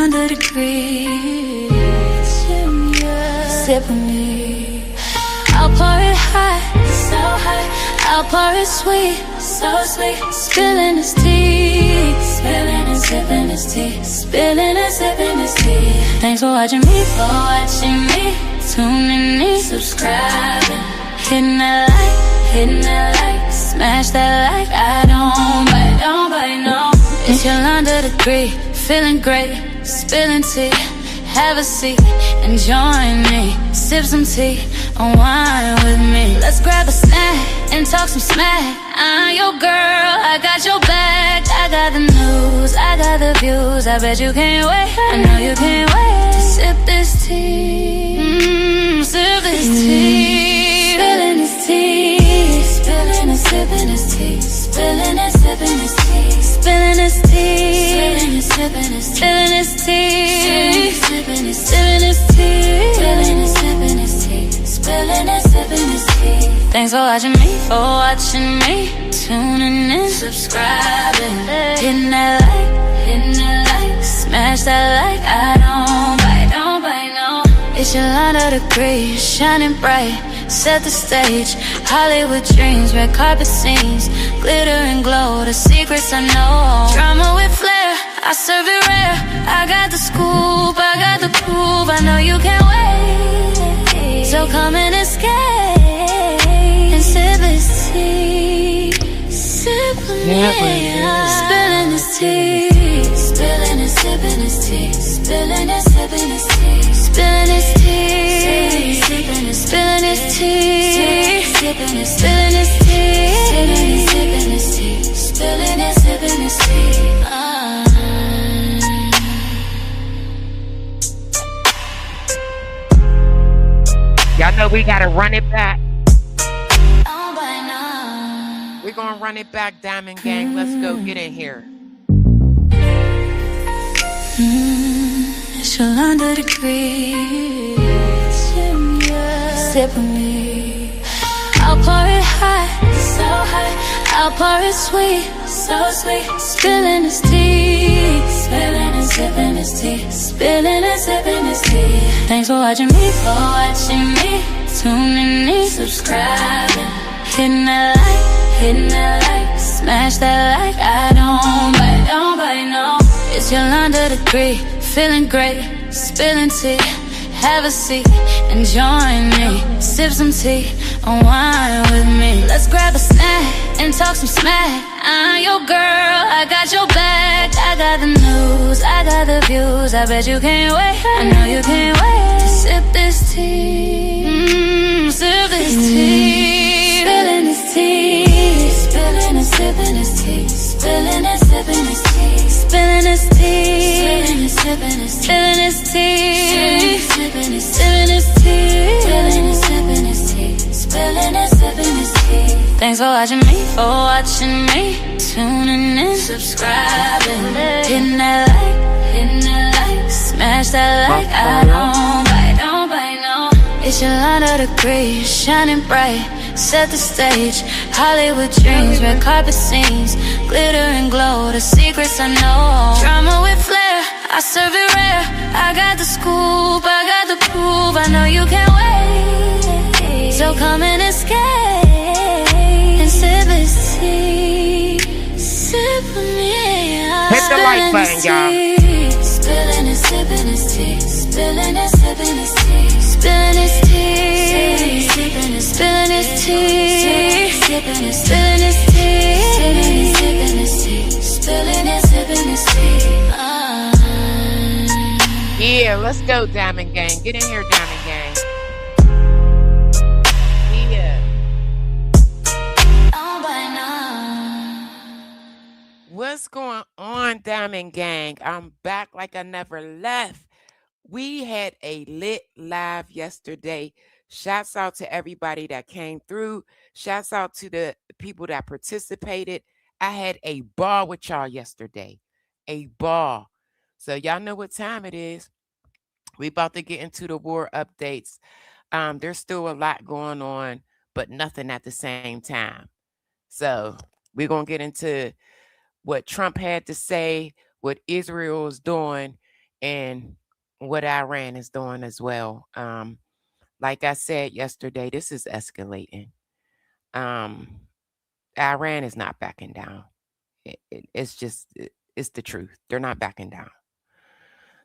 under the breeze. Sip with me. I'll pour it hot, so hot. I'll pour it sweet, so sweet. Spilling this tea, spilling and sipping this tea, spilling and sipping this tea. Thanks for watching me, tuning in, subscribing, hitting that like, smash that like. I don't bite, no. It's your under the degree, feeling great, spilling tea. Have a seat and join me. Sip some tea, unwind with me. Let's grab a snack and talk some smack. I'm your girl, I got your back. I got the news, I got the views. I bet you can't wait, I know you can't wait to sip this tea. Sip this tea. Spilling this tea. Spilling and sipping this tea. Spilling and sipping this tea. Spilling this tea. Spilling and sipping this tea. Spilling this tea. Sipping this, sipping this tea. Spilling and sipping this tea. Spilling and sipping this tea. Thanks for watching me, tuning in, subscribing, hitting that like, smash that like. I don't bite, no. It's your under the degree, shining bright. Set the stage, Hollywood dreams, red carpet scenes, glitter and glow, the secrets I know. Drama with flair, I serve it rare. I got the scoop, I got the proof. I know you can't wait, so come and escape and sip this tea. Sip with me, spilling this tea, spilling and sipping this tea, spilling and sipping this tea, spilling this tea, sipping and spilling this tea, sipping and spilling this tea, sipping this tea, spilling and sipping this tea. Y'all know we gotta run it back. We're gonna run it back, Diamond Gang. Let's go get in here. It's your under the degree. Sip with me. I'll pour it hot, so hot. I'll pour it sweet, so sweet. Spilling this tea, spilling and sipping this tea, spilling and sipping this tea. Thanks for watching me, tuning in, subscribing, hitting that like, smash that like. I don't bite, no. It's your under the degree, feeling great, spilling tea. Have a seat and join me. Sip some tea, unwind with me. Let's grab a snack and talk some smack. I'm your girl, I got your back. I got the news, I got the views. I bet you can't wait, I know you can't wait to sip this tea. Sip this tea. Spilling this tea. Spilling and sipping this tea. Spilling and sipping this tea. Spilling this tea. Spilling and sipping this tea. Spilling this tea. Sipping and sipping this tea. Spilling and sipping this tea. Spilling and sipping this tea. Thanks for watching me, tuning in, subscribing, hitting that like, smash that like. I don't bite, no. It's your under the degree, shining bright. Set the stage, Hollywood dreams, red carpet scenes, glitter and glow, the secrets I know. Drama with flair, I serve it rare. I got the scoop, I got the proof. I know you can't wait, so come and escape and sip this tea. Sip with me. Hit the like button, y'all. Spilling and sipping this tea, spilling and sipping this tea, spilling this tea, sipping and spilling this tea, sipping and spilling this tea, sipping this tea, spilling and sipping this tea. Yeah, let's go, Diamond Gang. Get in here, Diamond Gang. Yeah. What's going on, Diamond Gang? I'm back like I never left. We had a lit live yesterday. Shouts out to everybody that came through. Shouts out to the people that participated. I had a ball with y'all yesterday. A ball. So y'all know what time it is. We about to get into the war updates. There's still a lot going on, but nothing at the same time. So we're going to get into what Trump had to say, what Israel is doing, and what Iran is doing as well. Like I said yesterday, this is escalating. Iran is not backing down. It's the truth. They're not backing down.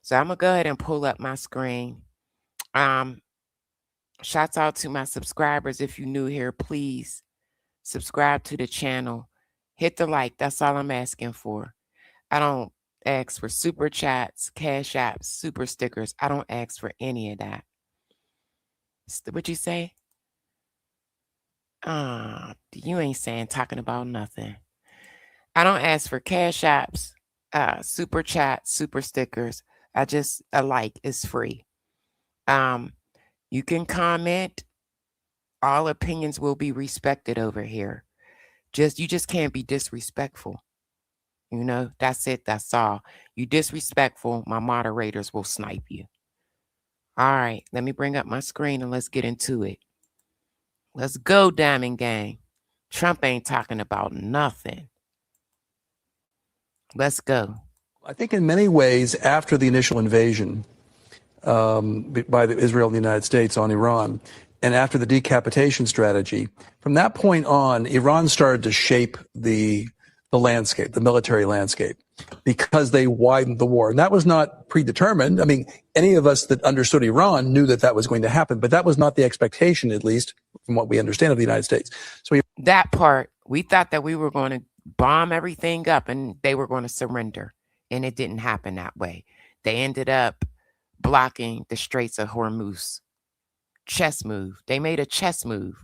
So I'm gonna go ahead and pull up my screen. Shouts out to my subscribers. If you're new here, please subscribe to the channel. Hit the like. That's all I'm asking for. I don't ask for super chats, cash apps, super stickers. I don't ask for any of that. What you say? You ain't talking about nothing. I don't ask for cash apps, super chats, super stickers. A like is free. You can comment. All opinions will be respected over here. You just can't be disrespectful. You know, that's it. That's all. You disrespectful, my moderators will snipe you. All right, let me bring up my screen and let's get into it. Let's go, Diamond Gang. Trump ain't talking about nothing. Let's go. I think in many ways, after the initial invasion by Israel and the United States on Iran, and after the decapitation strategy, from that point on, Iran started to shape the landscape, the military landscape, because they widened the war. And that was not predetermined. I mean, any of us that understood Iran knew that was going to happen, but that was not the expectation, at least from what we understand of the United States. So that part, we thought that we were going to bomb everything up and they were going to surrender. And it didn't happen that way. They ended up blocking the Straits of Hormuz. Chess move. They made a chess move.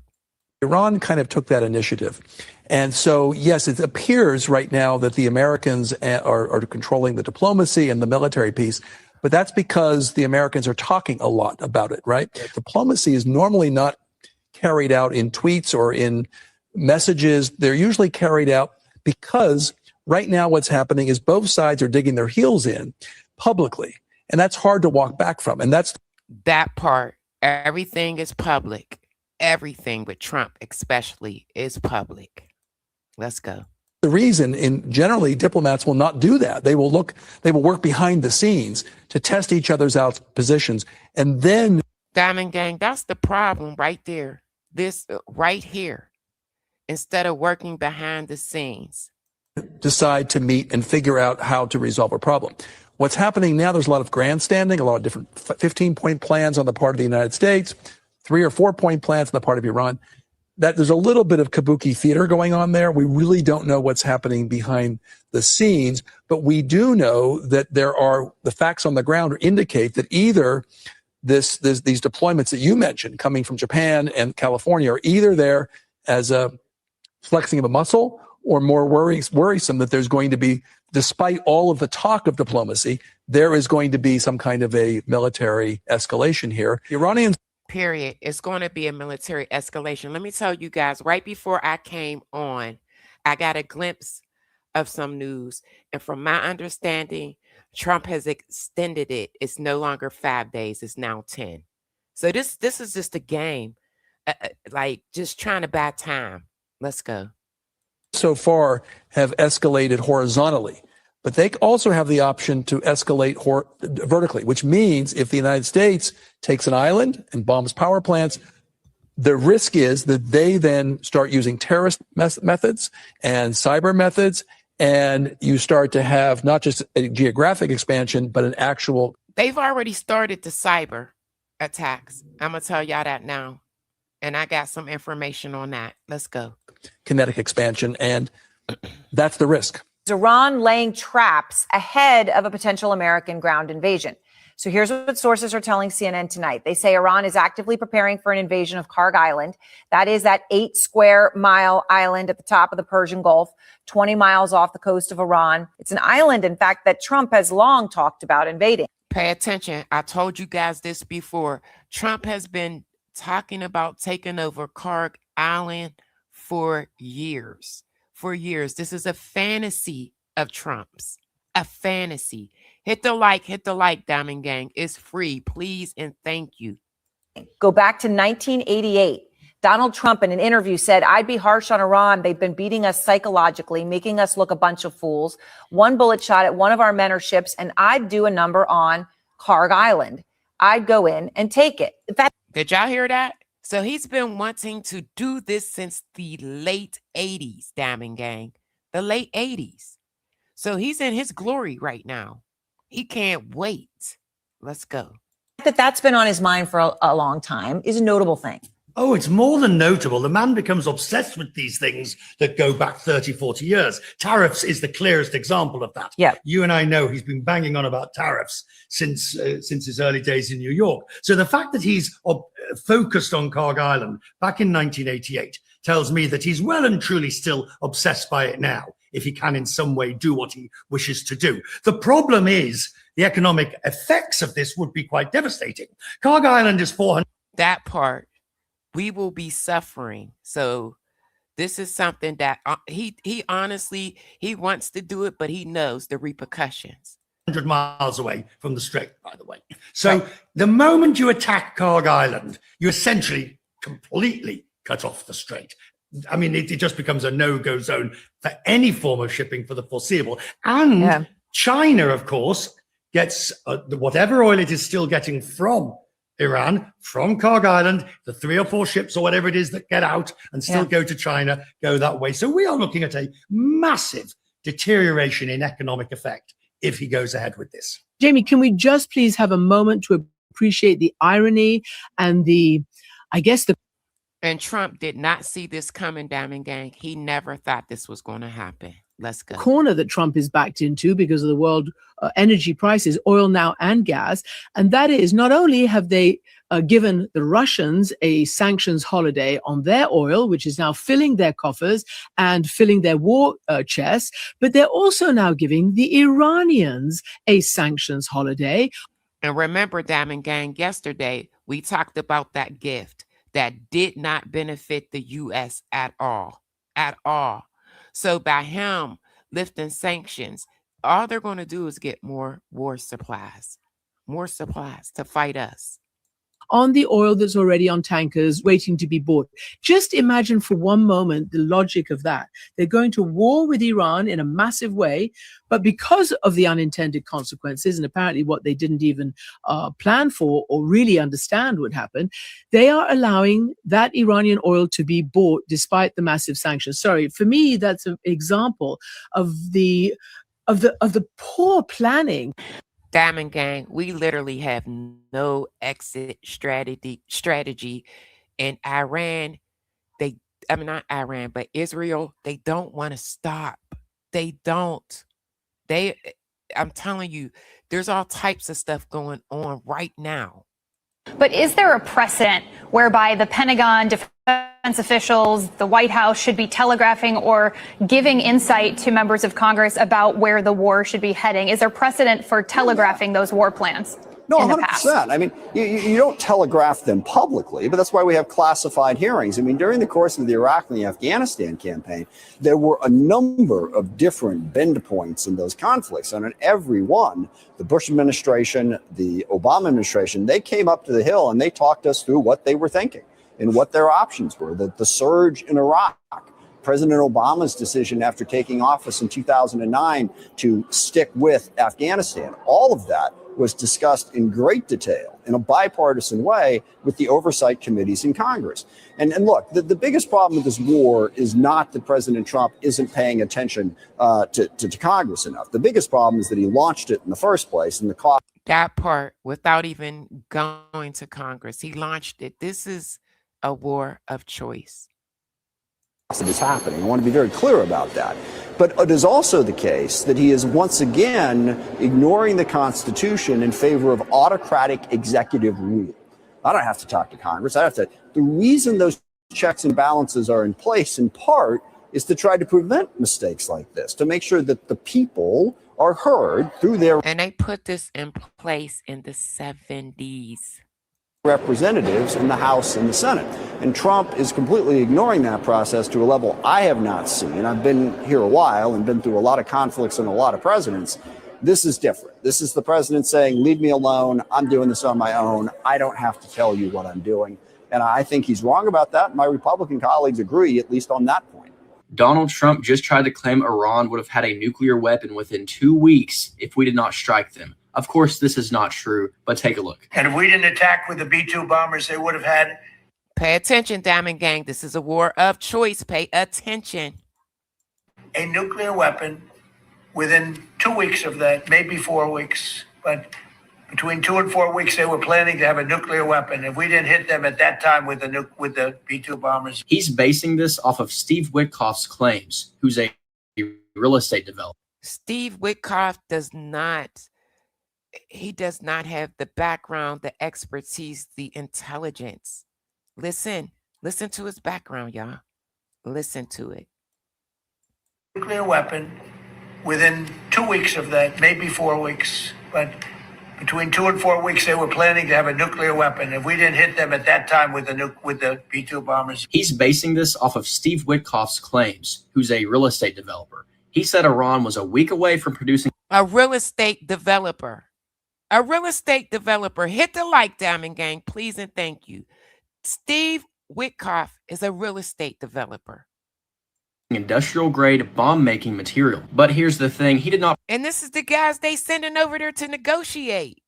Iran kind of took that initiative. And so, yes, it appears right now that the Americans are controlling the diplomacy and the military piece, but that's because the Americans are talking a lot about it, right? Diplomacy is normally not carried out in tweets or in messages. They're usually carried out because right now what's happening is both sides are digging their heels in publicly, and that's hard to walk back from. And that's that part. Everything is public. Everything with Trump especially is public. Let's go. The reason generally diplomats will not do that. They will work behind the scenes to test each other's out positions. And then Diamond Gang, that's the problem right there. This right here. Instead of working behind the scenes, decide to meet and figure out how to resolve a problem. What's happening now, there's a lot of grandstanding, a lot of different 15-point plans on the part of the United States, 3 or 4-point plans on the part of Iran. That there's a little bit of kabuki theater going on there. We really don't know what's happening behind the scenes, but we do know that the facts on the ground indicate that either these deployments that you mentioned coming from Japan and California are either there as a flexing of a muscle or more worrisome that there's going to be, despite all of the talk of diplomacy, there is going to be some kind of a military escalation here. The Iranians... Period. It's going to be a military escalation. Let me tell you guys, right before I came on, I got a glimpse of some news. And from my understanding, Trump has extended it. It's no longer 5 days. It's now 10. So this is just a game, like just trying to buy time. Let's go. So far have escalated horizontally, but they also have the option to escalate vertically, which means if the United States takes an island and bombs power plants, the risk is that they then start using terrorist methods and cyber methods, and you start to have not just a geographic expansion, but an actual... They've already started the cyber attacks. I'm going to tell y'all that now. And I got some information on that. Let's go. Kinetic expansion, and that's the risk. Iran laying traps ahead of a potential American ground invasion. So here's what sources are telling CNN tonight. They say Iran is actively preparing for an invasion of Karg Island. That is that 8-square-mile island at the top of the Persian Gulf, 20 miles off the coast of Iran. It's an island, in fact, that Trump has long talked about invading. Pay attention. I told you guys this before. Trump has been talking about taking over Karg Island for years. For years. This is a fantasy of Trump's. A fantasy. Hit the like, Diamond Gang. It's free. Please and thank you. Go back to 1988. Donald Trump, in an interview, said, I'd be harsh on Iran. They've been beating us psychologically, making us look a bunch of fools. One bullet shot at one of our men or ships, and I'd do a number on Karg Island. I'd go in and take it. Did y'all hear that? So he's been wanting to do this since the late 80s, Diamond Gang. The late 80s. So he's in his glory right now. He can't wait. Let's go. That's been on his mind for a long time is a notable thing. Oh, it's more than notable. The man becomes obsessed with these things that go back 30, 40 years. Tariffs is the clearest example of that. Yeah. You and I know he's been banging on about tariffs since his early days in New York. So the fact that he's focused on Karg Island back in 1988 tells me that he's well and truly still obsessed by it now, if he can in some way do what he wishes to do. The problem is the economic effects of this would be quite devastating. Karg Island is 400. That part. We will be suffering. So this is something that he honestly, he wants to do it, but he knows the repercussions. 100 miles away from the strait, by the way. So the moment you attack Karg Island, you essentially completely cut off the strait. I mean, it just becomes a no-go zone for any form of shipping for the foreseeable. And China, of course, gets whatever oil it is still getting from Iran, from Karg Island, the 3 or 4 ships or whatever it is that get out and still go to China, go that way. So we are looking at a massive deterioration in economic effect if he goes ahead with this. Jamie, can we just please have a moment to appreciate the irony and And Trump did not see this coming, Diamond Gang. He never thought this was going to happen. Let's go. Corner that Trump is backed into because of the world energy prices, oil now and gas. And that is, not only have they given the Russians a sanctions holiday on their oil, which is now filling their coffers and filling their war chests, but they're also now giving the Iranians a sanctions holiday. And remember, Diamond Gang, yesterday we talked about that gift that did not benefit the U.S. at all. So by him lifting sanctions, all they're going to do is get more war supplies to fight us. On the oil that's already on tankers waiting to be bought. Just imagine for one moment the logic of that. They're going to war with Iran in a massive way, but because of the unintended consequences and apparently what they didn't even plan for or really understand would happen, they are allowing that Iranian oil to be bought despite the massive sanctions. Sorry, for me, that's an example of the poor planning. Diamond Gang, we literally have no exit strategy. And Iran, not Iran, but Israel, they don't want to stop. They don't. I'm telling you, there's all types of stuff going on right now. But is there a precedent whereby the Pentagon, defense officials, the White House should be telegraphing or giving insight to members of Congress about where the war should be heading? Is there precedent for telegraphing those war plans? No, 100%. I mean, you don't telegraph them publicly, but that's why we have classified hearings. I mean, during the course of the Iraq and the Afghanistan campaign, there were a number of different bend points in those conflicts. And in every one, the Bush administration, the Obama administration, they came up to the Hill and they talked us through what they were thinking and what their options were. The surge in Iraq, President Obama's decision after taking office in 2009 to stick with Afghanistan, all of that was discussed in great detail in a bipartisan way with the oversight committees in Congress. And look, the biggest problem with this war is not that President Trump isn't paying attention to Congress enough. The biggest problem is that he launched it in the first place and the cost. That part, without even going to Congress, he launched it. This is a war of choice. It is happening. I want to be very clear about that. But it is also the case that he is once again ignoring the Constitution in favor of autocratic executive rule. I don't have to talk to Congress. The reason those checks and balances are in place, in part, is to try to prevent mistakes like this, to make sure that the people are heard through their... And they put this in place in the 70s. Representatives in the House and the Senate. And Trump is completely ignoring that process to a level I have not seen. I've been here a while and been through a lot of conflicts and a lot of presidents. This is different. This is the president saying, leave me alone. I'm doing this on my own. I don't have to tell you what I'm doing. And I think he's wrong about that. My Republican colleagues agree, at least on that point. Donald Trump just tried to claim Iran would have had a nuclear weapon within 2 weeks if we did not strike them. Of course, this is not true, but take a look. And if we didn't attack with the B-2 bombers, they would have had. Pay attention, Diamond Gang. This is a war of choice. Pay attention. A nuclear weapon within 2 weeks of that, maybe 4 weeks, but between 2 and 4 weeks, they were planning to have a nuclear weapon. If we didn't hit them at that time with the B-2 bombers. He's basing this off of Steve Witkoff's claims, who's a real estate developer. Steve Witkoff does not have the background, the expertise, the intelligence. Listen to his background, y'all. Listen to it. Nuclear weapon within 2 weeks of that, maybe 4 weeks, but between 2 and 4 weeks, they were planning to have a nuclear weapon. If we didn't hit them at that time with the B-2 bombers. He's basing this off of Steve Witkoff's claims, who's a real estate developer. He said Iran was a week away from producing a real estate developer. A real estate developer. Hit the like, Diamond Gang, please and thank you. Steve Witkoff is a real estate developer. Industrial grade bomb making material. But here's the thing, he did not. And this is the guys they sending over there to negotiate.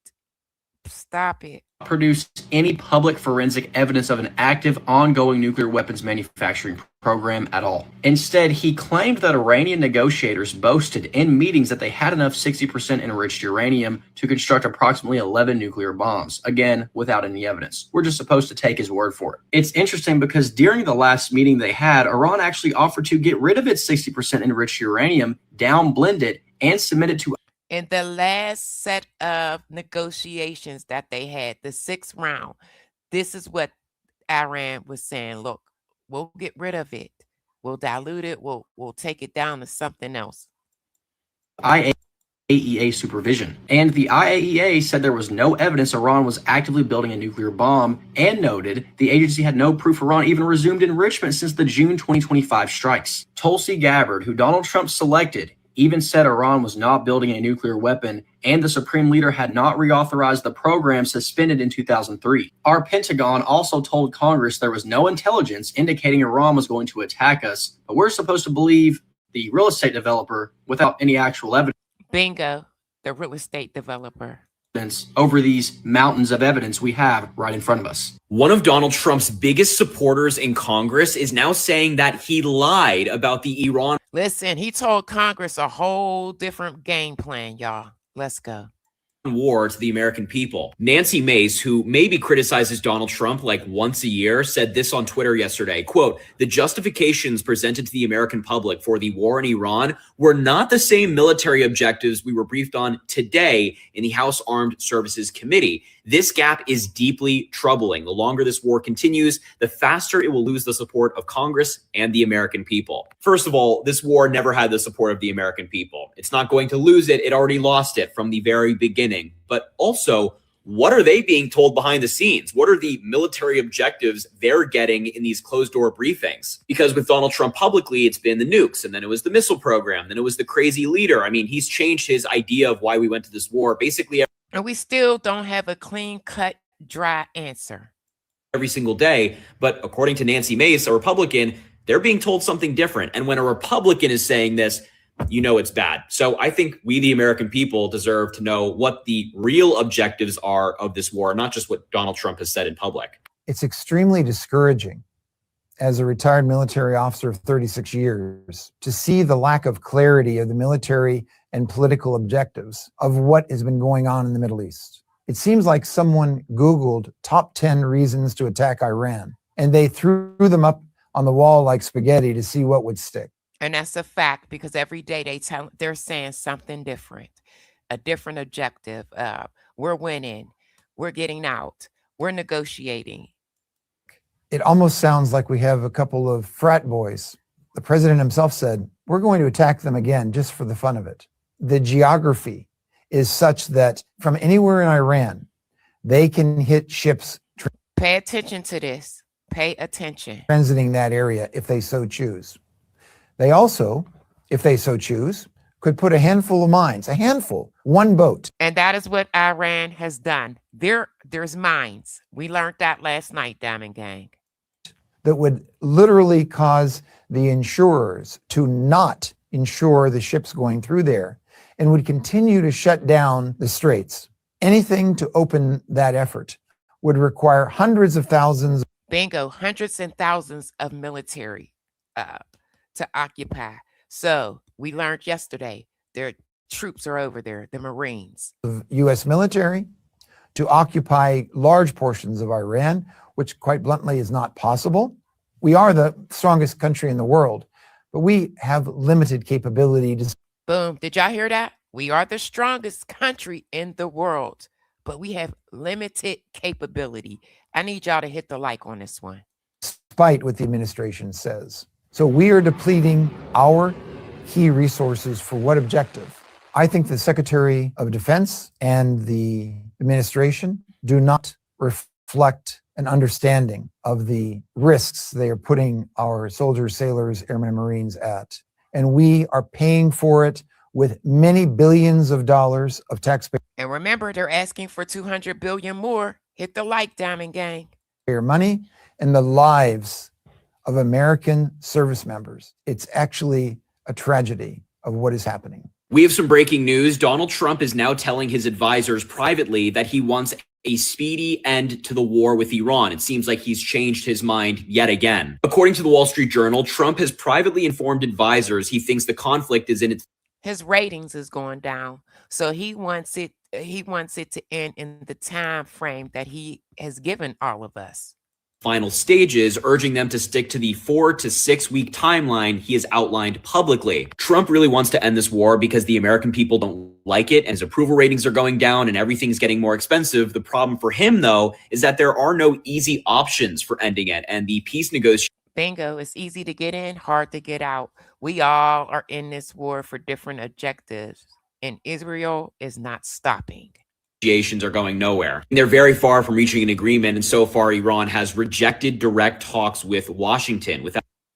Stop it. Produce any public forensic evidence of an active, ongoing nuclear weapons manufacturing program at all. Instead, he claimed that Iranian negotiators boasted in meetings that they had enough 60% enriched uranium to construct approximately 11 nuclear bombs, again, without any evidence. We're just supposed to take his word for it. It's interesting because during the last meeting they had, Iran actually offered to get rid of its 60% enriched uranium, downblend it, and submit it to. In the last set of negotiations that they had, the 6th round, this is what Iran was saying. Look, we'll get rid of it. We'll dilute it. We'll take it down to something else. IAEA supervision. And the IAEA said there was no evidence Iran was actively building a nuclear bomb and noted the agency had no proof Iran even resumed enrichment since the June 2025 strikes. Tulsi Gabbard, who Donald Trump selected, even said Iran was not building a nuclear weapon, and the Supreme Leader had not reauthorized the program suspended in 2003. Our Pentagon also told Congress there was no intelligence indicating Iran was going to attack us, but we're supposed to believe the real estate developer without any actual evidence. Bingo, the real estate developer. Over these mountains of evidence we have right in front of us. One of Donald Trump's biggest supporters in Congress is now saying that he lied about the Iran. Listen, he told Congress a whole different game plan, y'all. Let's go. War to the American people. Nancy Mace, who maybe criticizes Donald Trump like once a year, said this on Twitter yesterday, quote, "The justifications presented to the American public for the war in Iran were not the same military objectives we were briefed on today in the House Armed Services Committee. This gap is deeply troubling. The longer this war continues, the faster it will lose the support of Congress and the American people." First of all, this war never had the support of the American people. It's not going to lose it. It already lost it from the very beginning. But also, what are they being told behind the scenes? What are the military objectives they're getting in these closed-door briefings? Because with Donald Trump publicly, it's been the nukes, and then it was the missile program, then it was the crazy leader. I mean, he's changed his idea of why we went to this war basically. And we still don't have a clean-cut, dry answer. Every single day. But according to Nancy Mace, a Republican, they're being told something different. And when a Republican is saying this, you know it's bad. So I think we, the American people, deserve to know what the real objectives are of this war, not just what Donald Trump has said in public. It's extremely discouraging as a retired military officer of 36 years to see the lack of clarity of the military and political objectives of what has been going on in the Middle East. It seems like someone Googled top 10 reasons to attack Iran, and they threw them up on the wall like spaghetti to see what would stick. And that's a fact, because every day they're saying something different, a different objective. We're winning, we're getting out, we're negotiating. It almost sounds like we have a couple of frat boys. The president himself said, we're going to attack them again just for the fun of it. The geography is such that from anywhere in Iran, they can hit ships. Pay attention to this. Pay attention. Transiting that area if they so choose. They also, if they so choose, could put a handful of mines, a handful, one boat. And that is what Iran has done. There's mines. We learned that last night, Diamond Gang. That would literally cause the insurers to not insure the ships going through there and would continue to shut down the straits. Anything to open that effort would require hundreds of thousands. Bingo, hundreds and thousands of military to occupy. So we learned yesterday their troops are over there, the Marines. Of U.S. military to occupy large portions of Iran, which quite bluntly is not possible. We are the strongest country in the world, but we have limited capability to. Boom. Did y'all hear that? We are the strongest country in the world, but we have limited capability. I need y'all to hit the like on this one. Despite what the administration says. So we are depleting our key resources for what objective? I think the Secretary of Defense and the administration do not reflect an understanding of the risks they are putting our soldiers, sailors, airmen, and Marines at. And we are paying for it with many billions of dollars of taxpayer. And remember, they're asking for 200 billion more. Hit the like, Diamond Gang. Money and the lives of American service members. It's actually a tragedy of what is happening. We have some breaking news. Donald Trump is now telling his advisors privately that he wants a speedy end to the war with Iran. It seems like he's changed his mind yet again. According to the Wall Street Journal, Trump has privately informed advisors he thinks the conflict is in its his ratings is going down. So he wants it to end in the time frame that he has given all of us. Final stages, urging them to stick to the 4 to 6 week timeline he has outlined publicly. Trump really wants to end this war because the American people don't like it and his approval ratings are going down and everything's getting more expensive. The problem for him, though, is that there are no easy options for ending it, and the peace negotiations. Bingo, it's easy to get in, hard to get out. We all are in this war for different objectives, and Israel is not stopping. Negotiations are going nowhere. They're very far from reaching an agreement, and so far Iran has rejected direct talks with Washington.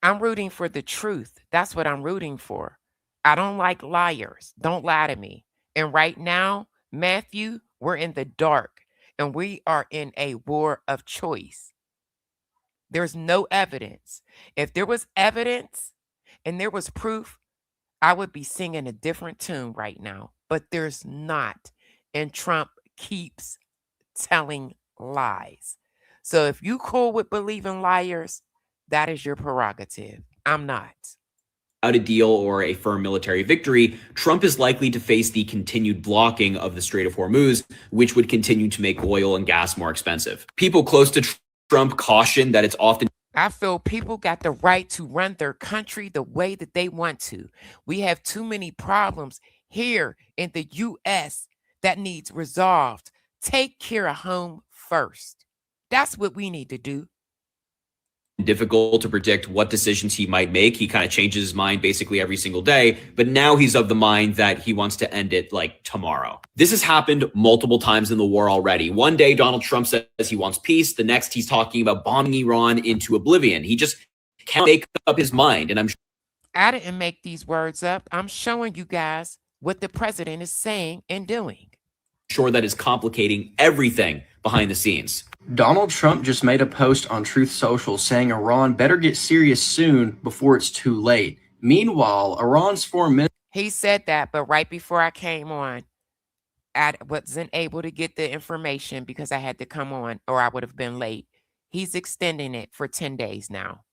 I'm rooting for the truth. That's what I'm rooting for. I don't like liars. Don't lie to me. And right now, Matthew, we're in the dark, and we are in a war of choice. There's no evidence. If there was evidence and there was proof, I would be singing a different tune right now. But there's not. And Trump keeps telling lies. So if you cool with believing liars, that is your prerogative. I'm not. Without a deal or a firm military victory, Trump is likely to face the continued blocking of the Strait of Hormuz, which would continue to make oil and gas more expensive. People close to Trump caution that it's often. I feel people got the right to run their country the way that they want to. We have too many problems here in the U.S. that needs resolved. Take care of home first. That's what we need to do. Difficult to predict what decisions he might make. He kind of changes his mind basically every single day, but now he's of the mind that he wants to end it like tomorrow. This has happened multiple times in the war already. One day, Donald Trump says he wants peace. The next, he's talking about bombing Iran into oblivion. He just can't make up his mind. And I didn't make these words up. I'm showing you guys what the president is saying and doing. Sure that is complicating everything behind the scenes. Donald Trump just made a post on Truth Social saying Iran better get serious soon before it's too late. Meanwhile, Iran's foreign minister. He said that, but right before I came on, I wasn't able to get the information because I had to come on or I would have been late. He's extending it for 10 days now.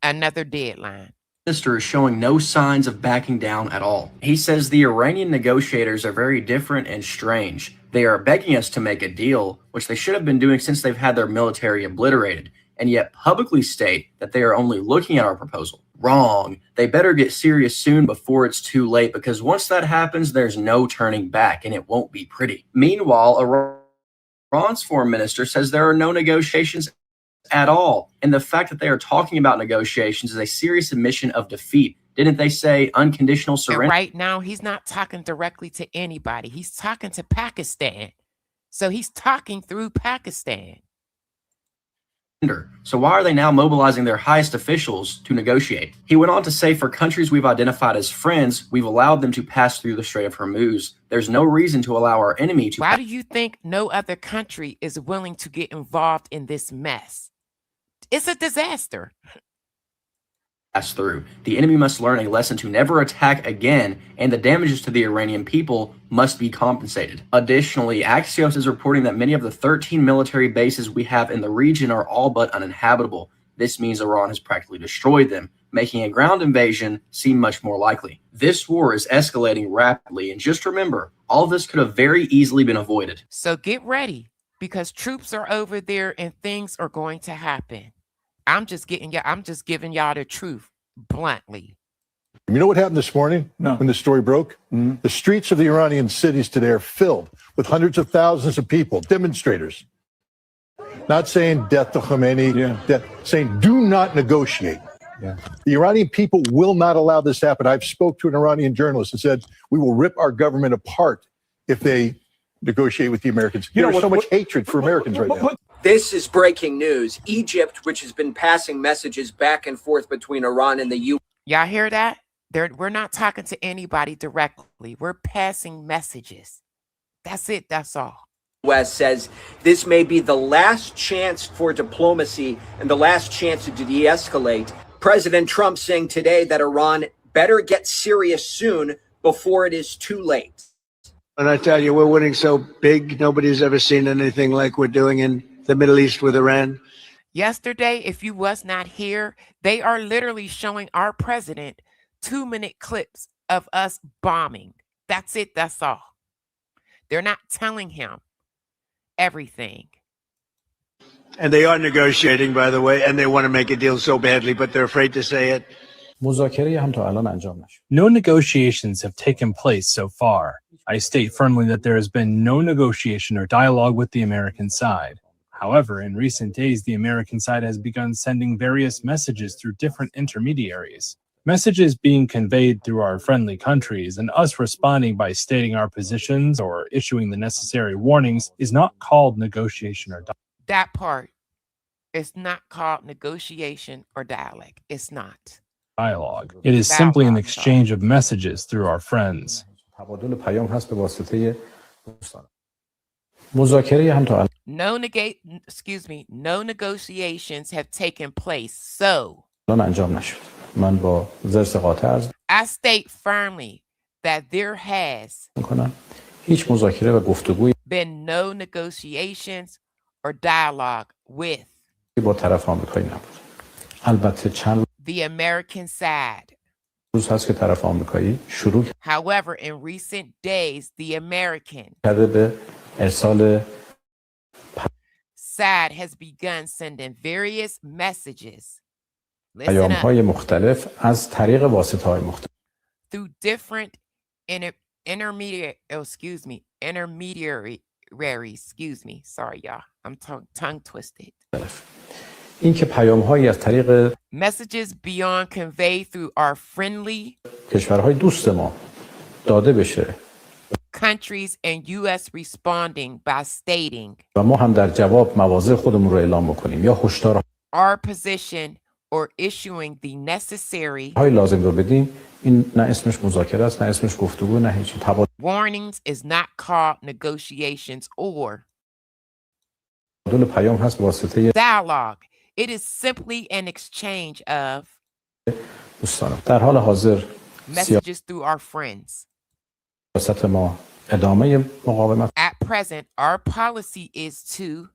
Another deadline. Minister is showing no signs of backing down at all. He says the Iranian negotiators are very different and strange. They are begging us to make a deal, which they should have been doing since they've had their military obliterated, and yet publicly state that they are only looking at our proposal. Wrong. They better get serious soon before it's too late, because once that happens, there's no turning back, and it won't be pretty. Meanwhile, Iran's foreign minister says there are no negotiations at all, and the fact that they are talking about negotiations is a serious admission of defeat. Didn't they say unconditional surrender? And right now, he's not talking directly to anybody. He's talking to Pakistan. So he's talking through Pakistan. So why are they now mobilizing their highest officials to negotiate? He went on to say, for countries we've identified as friends, we've allowed them to pass through the Strait of Hormuz. There's no reason to allow our enemy to. Why do you think no other country is willing to get involved in this mess? It's a disaster. Pass through. The enemy must learn a lesson to never attack again, and the damages to the Iranian people must be compensated. Additionally, Axios is reporting that many of the 13 military bases we have in the region are all but uninhabitable. This means Iran has practically destroyed them, making a ground invasion seem much more likely. This war is escalating rapidly, and just remember, all of this could have very easily been avoided. So get ready, because troops are over there and things are going to happen. I'm just giving y'all the truth bluntly. You know what happened this morning when the story broke? The streets of the Iranian cities today are filled with hundreds of thousands of people, demonstrators. Not saying death to Khomeini, saying do not negotiate. The Iranian people will not allow this to happen. I've spoke to an Iranian journalist and said, we will rip our government apart if they negotiate with the Americans. There's so much hatred for Americans right now. This is breaking news. Egypt, which has been passing messages back and forth between Iran and the U.S. Y'all hear that? We're not talking to anybody directly. We're passing messages. That's it. That's all. U.S. says this may be the last chance for diplomacy and the last chance to de-escalate. President Trump saying today that Iran better get serious soon before it is too late. And I tell you, we're winning so big, nobody's ever seen anything like we're doing in the Middle East with Iran. Yesterday, if you was not here, they are literally showing our president 2-minute clips of us bombing. That's it. That's all. They're not telling him everything. And they are negotiating, by the way, and they want to make a deal so badly, but they're afraid to say it. No negotiations have taken place so far. I state firmly that there has been no negotiation or dialogue with the American side. However, in recent days, the American side has begun sending various messages through different intermediaries. Messages being conveyed through our friendly countries, and us responding by stating our positions or issuing the necessary warnings is not called negotiation or dialogue. That part is not called negotiation or dialogue. It's not. It is simply an exchange of messages through our friends. No negotiations have taken place. So I state firmly that there has been no negotiations or dialogue with the American side. However, in recent days, the American side has begun sending various messages through different intermediaries. Sorry, y'all. I'm tongue twisted. Messages beyond conveyed through our friendly countries and U.S. responding by stating our position or issuing the necessary warnings is not called negotiations or dialogue. It is simply an exchange of messages through our friends. At present, our policy is to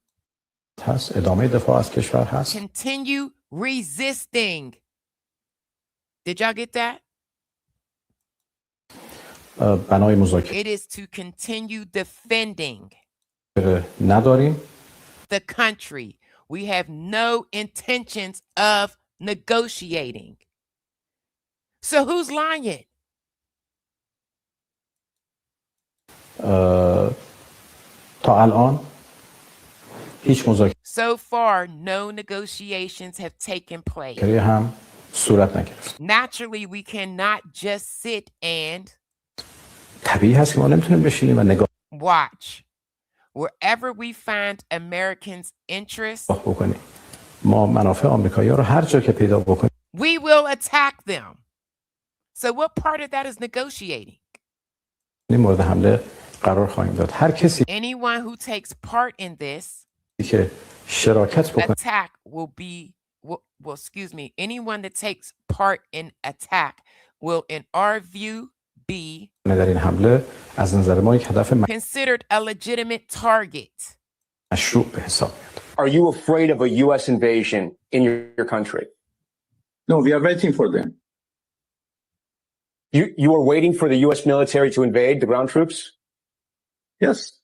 continue resisting. Did y'all get that? It is to continue defending the country. We have no intentions of negotiating. So who's lying? So far, no negotiations have taken place. Naturally, we cannot just sit and watch. Wherever we find Americans' interest We will attack them. So what part of that is negotiating? Anyone who takes part in this attack will be, anyone that takes part in attack will, in our view, be considered a legitimate target. Are you afraid of a U.S. invasion in your country? No, we are waiting for them. You are waiting for the U.S. military to invade the ground troops? Yes,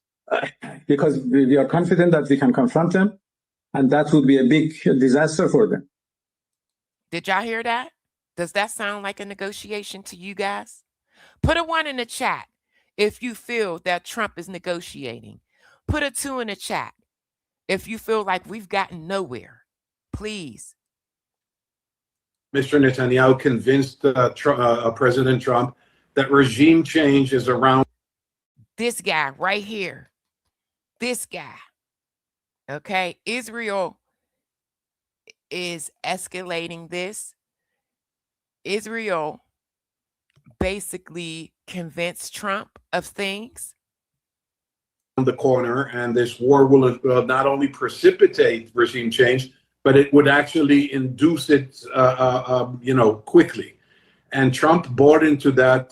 because we are confident that we can confront them, and that would be a big disaster for them. Did y'all hear that? Does that sound like a negotiation to you guys? Put a 1 in the chat if you feel that Trump is negotiating. Put a 2 in the chat if you feel like we've gotten nowhere. Please. Mr. Netanyahu convinced President Trump that regime change is around. This guy right here. This guy. Okay. Israel is escalating this. Israel basically convinced Trump of things. The corner, and this war will not only precipitate regime change, but it would actually induce it, quickly. And Trump bought into that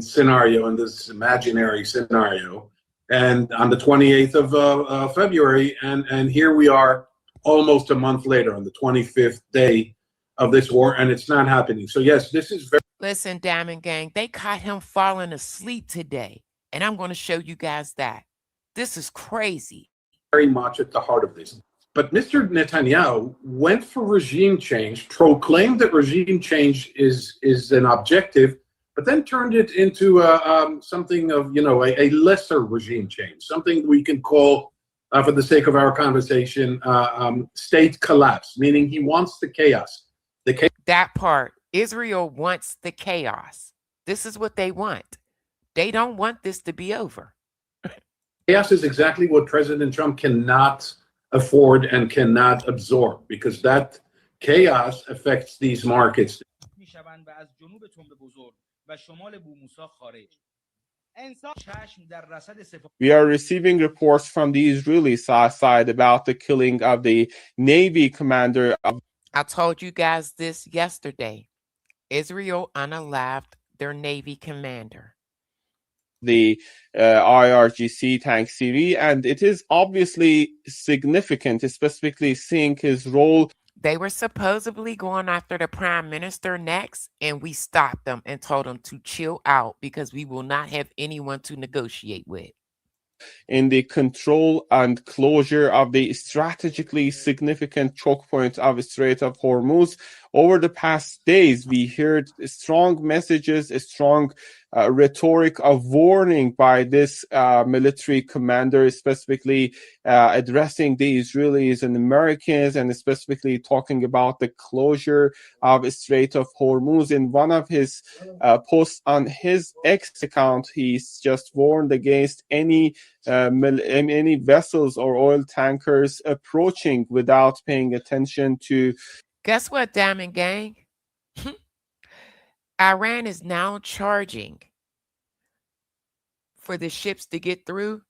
scenario, in this imaginary scenario, and on the 28th of February, and here we are almost a month later, on the 25th day of this war, and it's not happening. So yes, this is very... Listen, Diamond Gang, they caught him falling asleep today, and I'm going to show you guys that. This is crazy. Very much at the heart of this. But Mr. Netanyahu went for regime change, proclaimed that regime change is an objective, but then turned it into something of, a lesser regime change, something we can call, for the sake of our conversation, state collapse, meaning he wants the chaos. That part, Israel wants the chaos. This is what they want. They don't want this to be over. Chaos is exactly what President Trump cannot afford and cannot absorb, because that chaos affects these markets. We are receiving reports from the Israeli side about the killing of the Navy commander. I told you guys this yesterday. Israel unalived their Navy commander. The IRGC tank series, and it is obviously significant, specifically seeing his role. They were supposedly going after the prime minister next, and we stopped them and told them to chill out because we will not have anyone to negotiate with. In the control and closure of the strategically significant choke point of the Strait of Hormuz. Over the past days, we heard strong messages, a strong rhetoric of warning by this military commander, specifically addressing the Israelis and Americans, and specifically talking about the closure of the Strait of Hormuz. In one of his posts on his X account, he's just warned against any vessels or oil tankers approaching without paying attention to. Guess what, Diamond Gang? Iran is now charging for the ships to get through,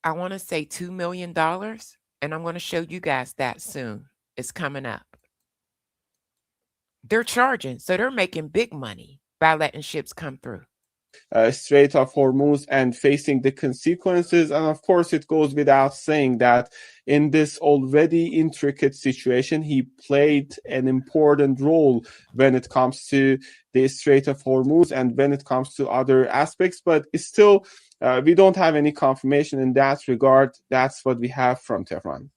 I want to say $2 million. And I'm going to show you guys that soon. It's coming up. They're charging, so they're making big money by letting ships come through. Strait of Hormuz and facing the consequences. And of course, it goes without saying that in this already intricate situation, he played an important role when it comes to the Strait of Hormuz and when it comes to other aspects. But it's still, we don't have any confirmation in that regard. That's what we have from Tehran.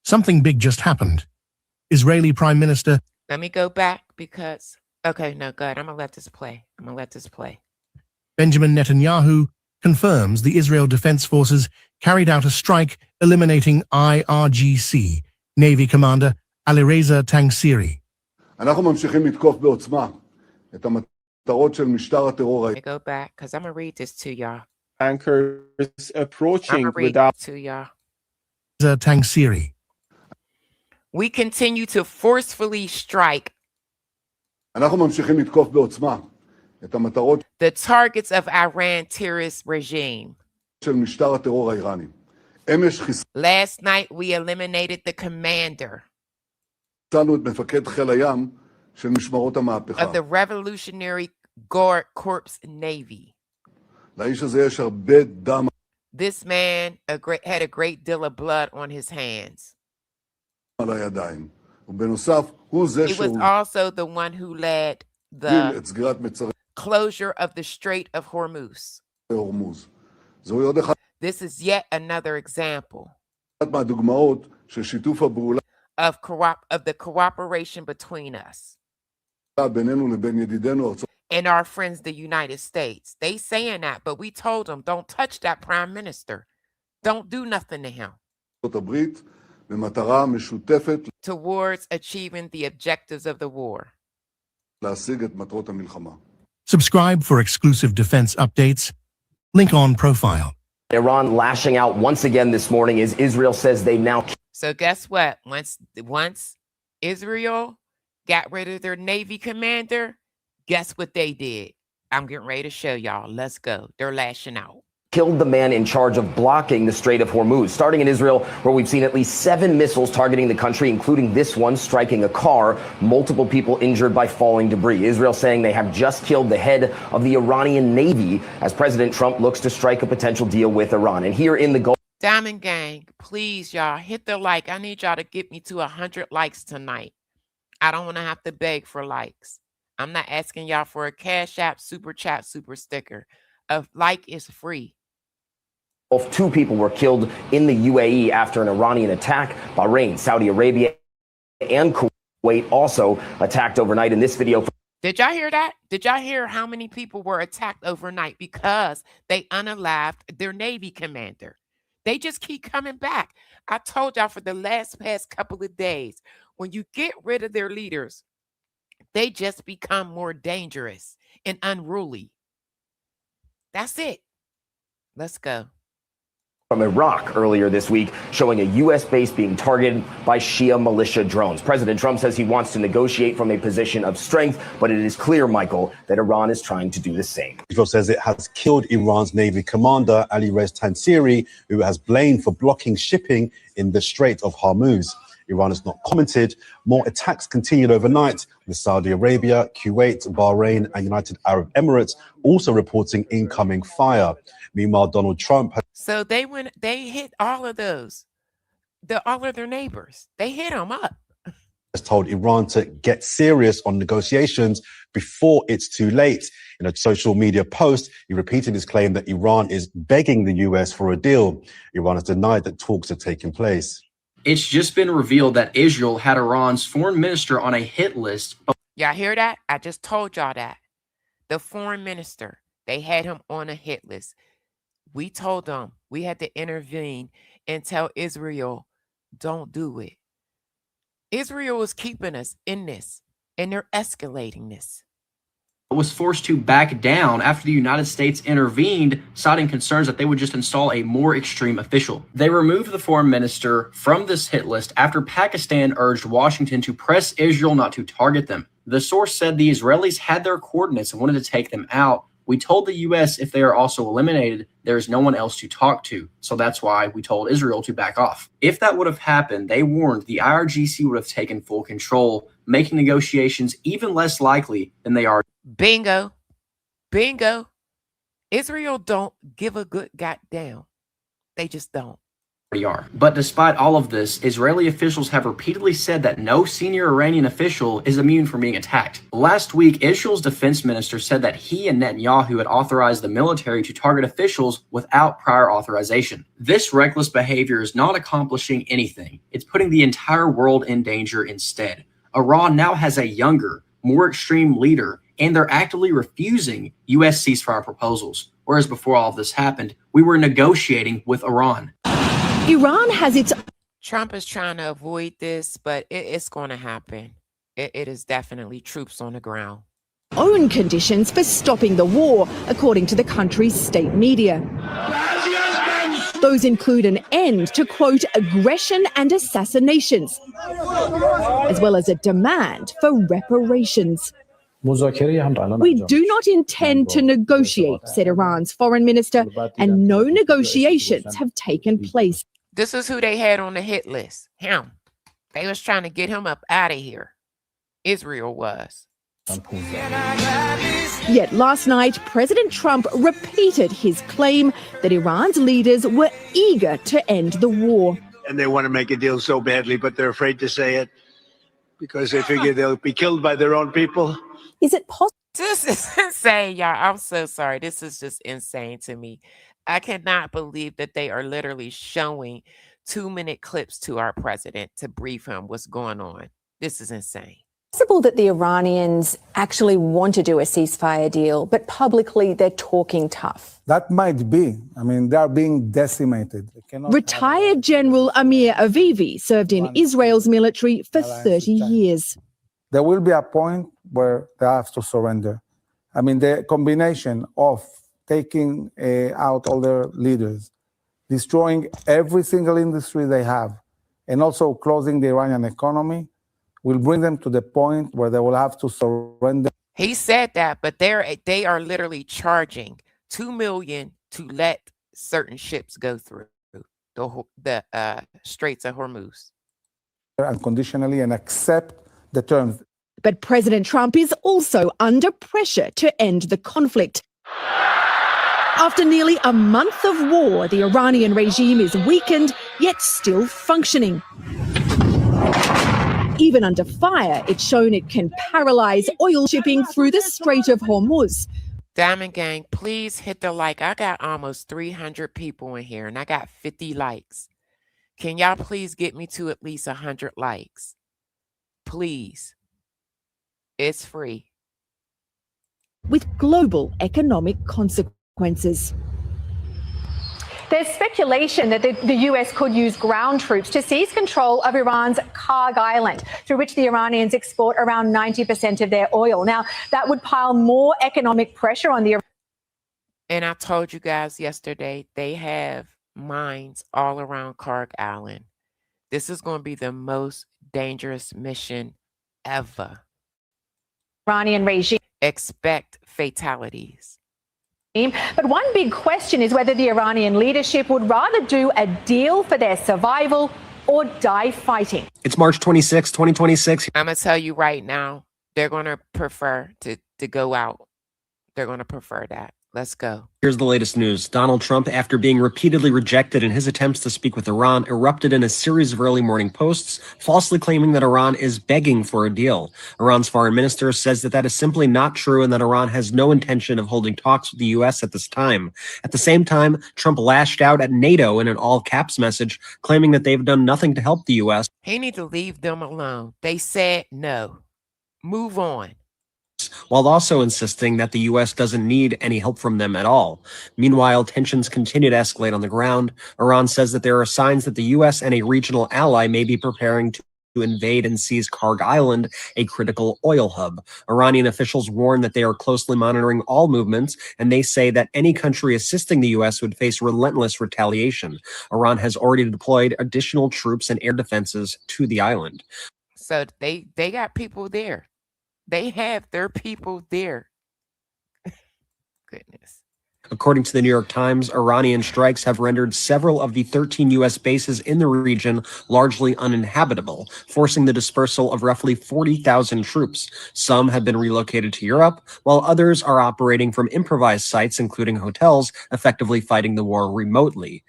Something big just happened. Israeli Prime Minister. Let me go back because, okay, no, good. I'm going to let this play. Benjamin Netanyahu confirms the Israel Defense Forces carried out a strike eliminating IRGC Navy Commander Alireza Tangsiri. Let me go back because I'm going to read this to y'all. Tankers approaching without Tangsiri. We continue to forcefully strike אנחנו ממשיכים לתקוף בעוצמה את המטרות the targets of Iran terrorist regime. של משטר הטרור האיראני. אמש Last night, we eliminated the commander חיסלנו את מפקד חיל הים של משמרות המהפכה. of the Revolutionary Guard Corps Navy. לאיש הזה יש הרבה דם. This man had a great deal of blood on his hands. על הידיים. ובנוסף, הוא זה He was also the one who led את סגירת מצרי closure of the Strait of Hormuz. הורמוז. זוהי עוד אחד This is yet another example מהדוגמאות של שיתוף הפעולה of the cooperation between us בינינו לבין ידידינו ארצות and our friends, the United States. They saying that, but we told them, don't touch that prime minister. Don't do nothing to him. הברית במטרה משותפת towards achieving the objectives of the war. להשיג את מטרות המלחמה. Subscribe for exclusive defense updates. Link on profile. Iran lashing out once again this morning as Israel says they now. So guess what? Once Israel got rid of their Navy commander, guess what they did? I'm getting ready to show y'all. Let's go. They're lashing out. Killed the man in charge of blocking the Strait of Hormuz, starting in Israel, where we've seen at least 7 missiles targeting the country, including this one striking a car, multiple people injured by falling debris. Israel saying they have just killed the head of the Iranian Navy as President Trump looks to strike a potential deal with Iran. And here in the Gulf. Diamond Gang, please, y'all, hit the like. I need y'all to get me to 100 likes tonight. I don't want to have to beg for likes. I'm not asking y'all for a Cash App, Super Chat, Super Sticker. A like is free. 2 people were killed in the UAE after an Iranian attack. Bahrain, Saudi Arabia, and Kuwait also attacked overnight. In this video. Did y'all hear that? Did y'all hear how many people were attacked overnight because they unalived their Navy commander? They just keep coming back. I told y'all for the past couple of days, when you get rid of their leaders, they just become more dangerous and unruly. That's it. Let's go. From Iraq earlier this week, showing a U.S. base being targeted by Shia militia drones. President Trump says he wants to negotiate from a position of strength, but it is clear, Michael, that Iran is trying to do the same. Israel says it has killed Iran's Navy commander, Alireza Tansiri, who has blamed for blocking shipping in the Strait of Hormuz. Iran has not commented. More attacks continued overnight, with Saudi Arabia, Kuwait, Bahrain, and United Arab Emirates also reporting incoming fire. Meanwhile, Donald Trump has. So they hit all of those, all of their neighbors. They hit them up. Has told Iran to get serious on negotiations before it's too late. In a social media post, he repeated his claim that Iran is begging the U.S. for a deal. Iran has denied that talks are taking place. It's just been revealed that Israel had Iran's foreign minister on a hit list. Y'all hear that? I just told y'all that. The foreign minister, they had him on a hit list. We told them we had to intervene and tell Israel, don't do it. Israel is keeping us in this, and they're escalating this. Was forced to back down after the United States intervened, citing concerns that they would just install a more extreme official. They removed the foreign minister from this hit list after Pakistan urged Washington to press Israel not to target them. The source said the Israelis had their coordinates and wanted to take them out. We told the U.S. if they are also eliminated, there is no one else to talk to. So that's why we told Israel to back off. If that would have happened, they warned the IRGC would have taken full control, making negotiations even less likely than they are. Bingo. Bingo. Israel don't give a good goddamn. They just don't. Are. But despite all of this, Israeli officials have repeatedly said that no senior Iranian official is immune from being attacked. Last week, Israel's defense minister said that he and Netanyahu had authorized the military to target officials without prior authorization. This reckless behavior is not accomplishing anything. It's putting the entire world in danger instead. Iran now has a younger, more extreme leader, and they're actively refusing U.S. ceasefire proposals. Whereas before all of this happened, we were negotiating with Iran. Iran has its. Trump is trying to avoid this, but it's going to happen. It is definitely troops on the ground. Own conditions for stopping the war, according to the country's state media. Those include an end to, quote, aggression and assassinations, as well as a demand for reparations. We do not intend to negotiate, said Iran's foreign minister, and no negotiations have taken place. This is who they had on the hit list. Him. They was trying to get him up out of here. Israel was. Yet last night, President Trump repeated his claim that Iran's leaders were eager to end the war. And they want to make a deal so badly, but they're afraid to say it because they figure they'll be killed by their own people. Is it possible? This is insane, y'all. I'm so sorry. This is just insane to me. I cannot believe that they are literally showing 2-minute clips to our president to brief him what's going on. This is insane. Possible that the Iranians actually want to do a ceasefire deal, but publicly they're talking tough. That might be. I mean, they are being decimated. Retired General Amir Avivi served in Israel's military for 30 years. There will be a point where they have to surrender. I mean, the combination of taking out all their leaders, destroying every single industry they have, and also closing the Iranian economy will bring them to the point where they will have to surrender. He said that, but they are literally charging $2 million to let certain ships go through the Straits of Hormuz. Unconditionally and accept the terms. But President Trump is also under pressure to end the conflict. After nearly a month of war, the Iranian regime is weakened, yet still functioning. Even under fire, it's shown it can paralyze oil shipping through the Strait of Hormuz. Diamond Gang, please hit the like. I got almost 300 people in here, and I got 50 likes. Can y'all please get me to at least 100 likes? Please. It's free. With global economic consequences. There's speculation that the US could use ground troops to seize control of Iran's Karg Island, through which the Iranians export around 90% of their oil. Now, that would pile more economic pressure on the... And I told you guys yesterday, they have mines all around Karg Island. This is going to be the most dangerous mission ever. Iranian regime. Expect fatalities. But one big question is whether the Iranian leadership would rather do a deal for their survival or die fighting. It's March 26, 2026. I'm going to tell you right now, they're going to prefer to go out. They're going to prefer that. Let's go. Here's the latest news. Donald Trump, after being repeatedly rejected in his attempts to speak with Iran, erupted in a series of early morning posts, falsely claiming that Iran is begging for a deal. Iran's foreign minister says that is simply not true and that Iran has no intention of holding talks with the U.S. at this time. At the same time, Trump lashed out at NATO in an all-caps message, claiming that they've done nothing to help the U.S. He needs to leave them alone. They said no. Move on. While also insisting that the U.S. doesn't need any help from them at all. Meanwhile, tensions continue to escalate on the ground. Iran says that there are signs that the U.S. and a regional ally may be preparing to invade and seize Karg Island, a critical oil hub. Iranian officials warn that they are closely monitoring all movements, and they say that any country assisting the U.S. would face relentless retaliation. Iran has already deployed additional troops and air defenses to the island. So they got people there. They have their people there. Goodness. According to the New York Times, Iranian strikes have rendered several of the 13 U.S. bases in the region largely uninhabitable, forcing the dispersal of roughly 40,000 troops. Some have been relocated to Europe, while others are operating from improvised sites, including hotels, effectively fighting the war remotely.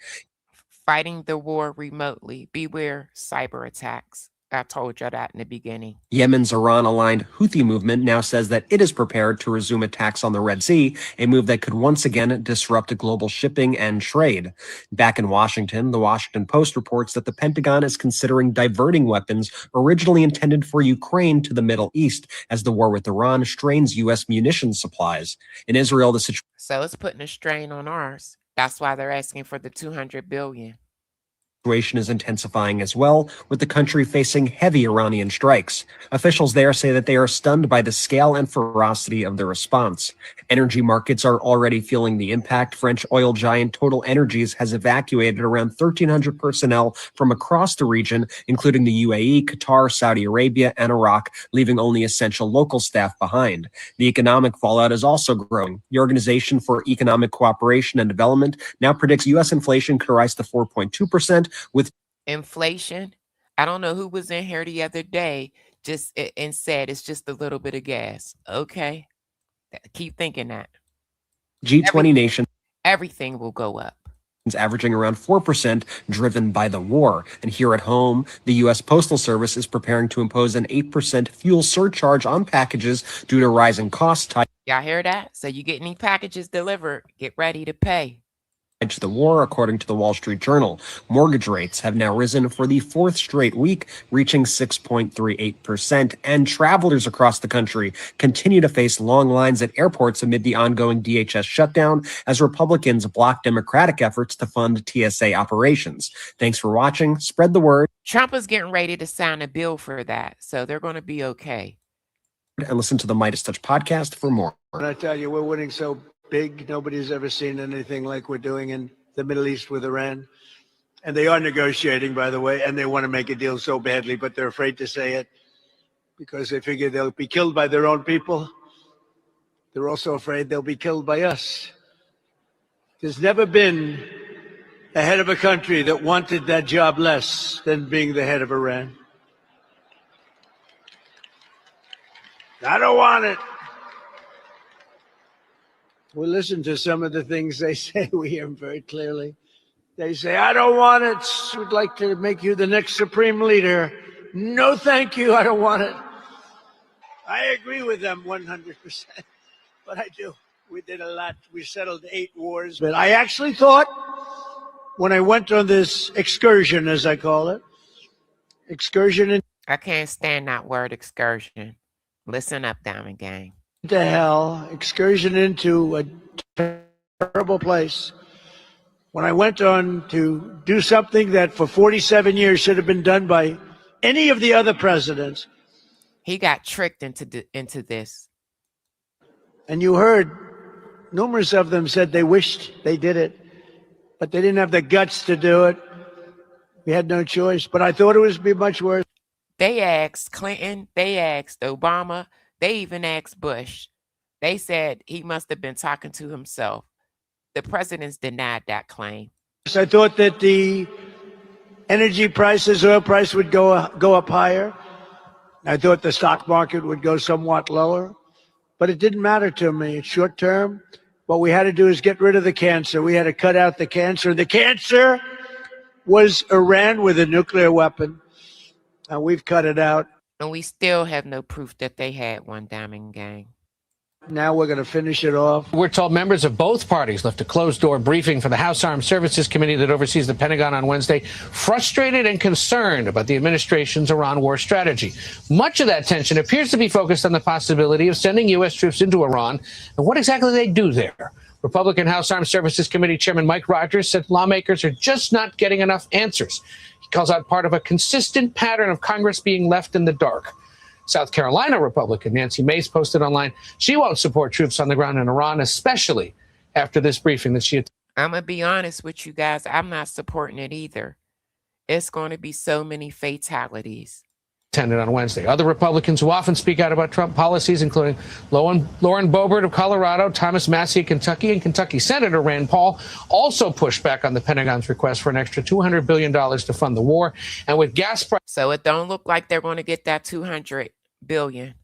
Fighting the war remotely. Beware cyber attacks. I told you that in the beginning. Yemen's Iran-aligned Houthi movement now says that it is prepared to resume attacks on the Red Sea, a move that could once again disrupt global shipping and trade. Back in Washington, the Washington Post reports that the Pentagon is considering diverting weapons originally intended for Ukraine to the Middle East as the war with Iran strains U.S. munitions supplies. In Israel, the situation... So it's putting a strain on ours. That's why they're asking for the $200 billion. situation is intensifying as well, with the country facing heavy Iranian strikes. Officials there say that they are stunned by the scale and ferocity of the response. Energy markets are already feeling the impact. French oil giant Total Energies has evacuated around 1,300 personnel from across the region, including the UAE, Qatar, Saudi Arabia, and Iraq, leaving only essential local staff behind. The economic fallout is also growing. The Organization for Economic Cooperation and Development now predicts U.S. inflation could rise to 4.2%, with inflation. I don't know who was in here the other day and said it's just a little bit of gas. Okay. Keep thinking that. G20 nations Everything will go up. averaging around 4%, driven by the war. And here at home, the U.S. Postal Service is preparing to impose an 8% fuel surcharge on packages due to rising costs. Y'all hear that? So you get any packages delivered, get ready to pay. To the war, according to the Wall Street Journal. Mortgage rates have now risen for the fourth straight week, reaching 6.38%, and travelers across the country continue to face long lines at airports amid the ongoing DHS shutdown as Republicans block Democratic efforts to fund TSA operations. Thanks for watching. Spread the word. Trump is getting ready to sign a bill for that, so they're going to be okay. And listen to the Midas Touch podcast for more. And I tell you, we're winning so big. Nobody's ever seen anything like we're doing in the Middle East with Iran. And they are negotiating, by the way, and they want to make a deal so badly, but they're afraid to say it because they figure they'll be killed by their own people. They're also afraid they'll be killed by us. There's never been a head of a country that wanted that job less than being the head of Iran. I don't want it. We listen to some of the things they say. We hear them very clearly. They say, I don't want it. We'd like to make you the next supreme leader. No, thank you. I don't want it. I agree with them 100%. But I do. We did a lot. We settled 8 wars. But I actually thought when I went on this excursion, as I call it, I can't stand that word excursion. Listen up, Diamond Gang. To hell, excursion into a terrible place. When I went on to do something that for 47 years should have been done by any of the other presidents. He got tricked into this. And you heard numerous of them said they wished they did it, but they didn't have the guts to do it. We had no choice, but I thought it would be much worse. They asked Clinton, they asked Obama, they even asked Bush. They said he must have been talking to himself. The presidents denied that claim. I thought that the energy prices, oil price would go up higher. I thought the stock market would go somewhat lower, but it didn't matter to me. It's short term. What we had to do is get rid of the cancer. We had to cut out the cancer. The cancer was Iran with a nuclear weapon, and we've cut it out. And we still have no proof that they had one, Diamond Gang. Now we're going to finish it off. We're told members of both parties left a closed-door briefing for the House Armed Services Committee that oversees the Pentagon on Wednesday, frustrated and concerned about the administration's Iran war strategy. Much of that tension appears to be focused on the possibility of sending U.S. troops into Iran and what exactly they do there. Republican House Armed Services Committee Chairman Mike Rogers said lawmakers are just not getting enough answers. He calls out part of a consistent pattern of Congress being left in the dark. South Carolina Republican Nancy Mace posted online she won't support troops on the ground in Iran, especially after this briefing that she attended. I'm going to be honest with you guys. I'm not supporting it either. It's going to be so many fatalities. On Wednesday. Other Republicans who often speak out about Trump policies, including Lauren Boebert of Colorado, Thomas Massie of Kentucky, and Kentucky Senator Rand Paul, also pushed back on the Pentagon's request for an extra $200 billion to fund the war. And with gas prices, so it don't look like they're going to get that $200 billion.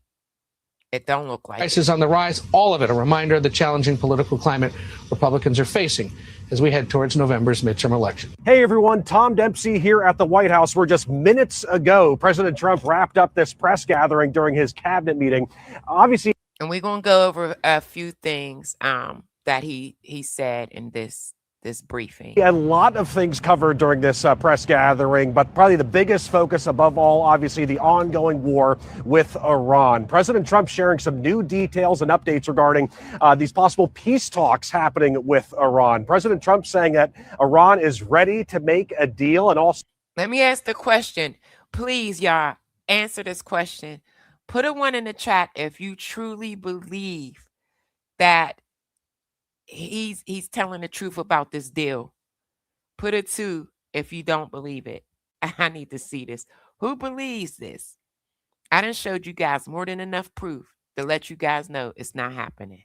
It don't look like prices on the rise. All of it a reminder of the challenging political climate Republicans are facing as we head towards November's midterm election. Hey everyone, Tom Dempsey here at the White House, where just minutes ago, President Trump wrapped up this press gathering during his cabinet meeting. Obviously, and we're going to go over a few things that he said in this this briefing. Yeah, a lot of things covered during this press gathering, but probably the biggest focus above all, obviously, the ongoing war with Iran. President Trump sharing some new details and updates regarding these possible peace talks happening with Iran. President Trump saying that Iran is ready to make a deal and also... Let me ask the question. Please, y'all, answer this question. Put a 1 in the chat if you truly believe that he's telling the truth about this deal. Put a 2 if you don't believe it. I need to see this. Who believes this? I done showed you guys more than enough proof to let you guys know it's not happening.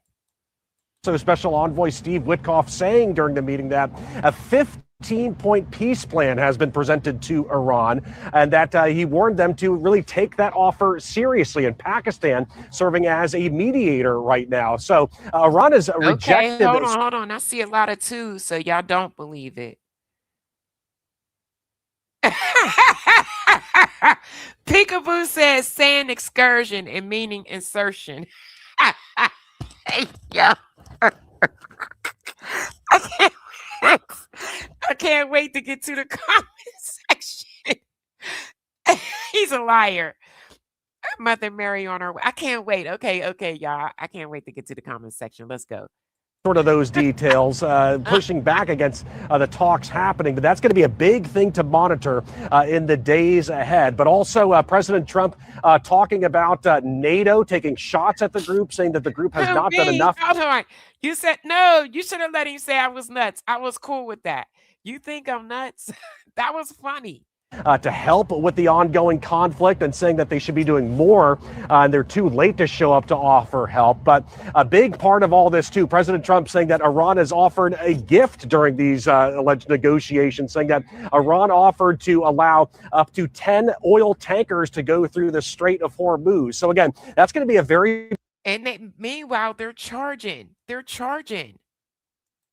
So Special Envoy Steve Witkoff saying during the meeting that a 15-point peace plan has been presented to Iran, and that he warned them to really take that offer seriously. And Pakistan serving as a mediator right now. So Iran has rejected. Okay, hold on. I see a lot of 2s, so y'all don't believe it. Peekaboo says sand excursion and meaning insertion. Hey, yo. I can't wait to get to the comment section. He's a liar. Mother Mary on her way. I can't wait. Okay, y'all. I can't wait to get to the comment section. Let's go. Sort of those details, pushing back against the talks happening. But that's going to be a big thing to monitor in the days ahead. But also President Trump talking about NATO taking shots at the group, saying that the group has not done enough. Hold on. You said, no, you should have let him say I was nuts. I was cool with that. You think I'm nuts? That was funny. To help with the ongoing conflict, and saying that they should be doing more, and they're too late to show up to offer help. But a big part of all this, too, President Trump saying that Iran has offered a gift during these alleged negotiations, saying that Iran offered to allow up to 10 oil tankers to go through the Strait of Hormuz. So again, that's going to be a very... And meanwhile, they're charging.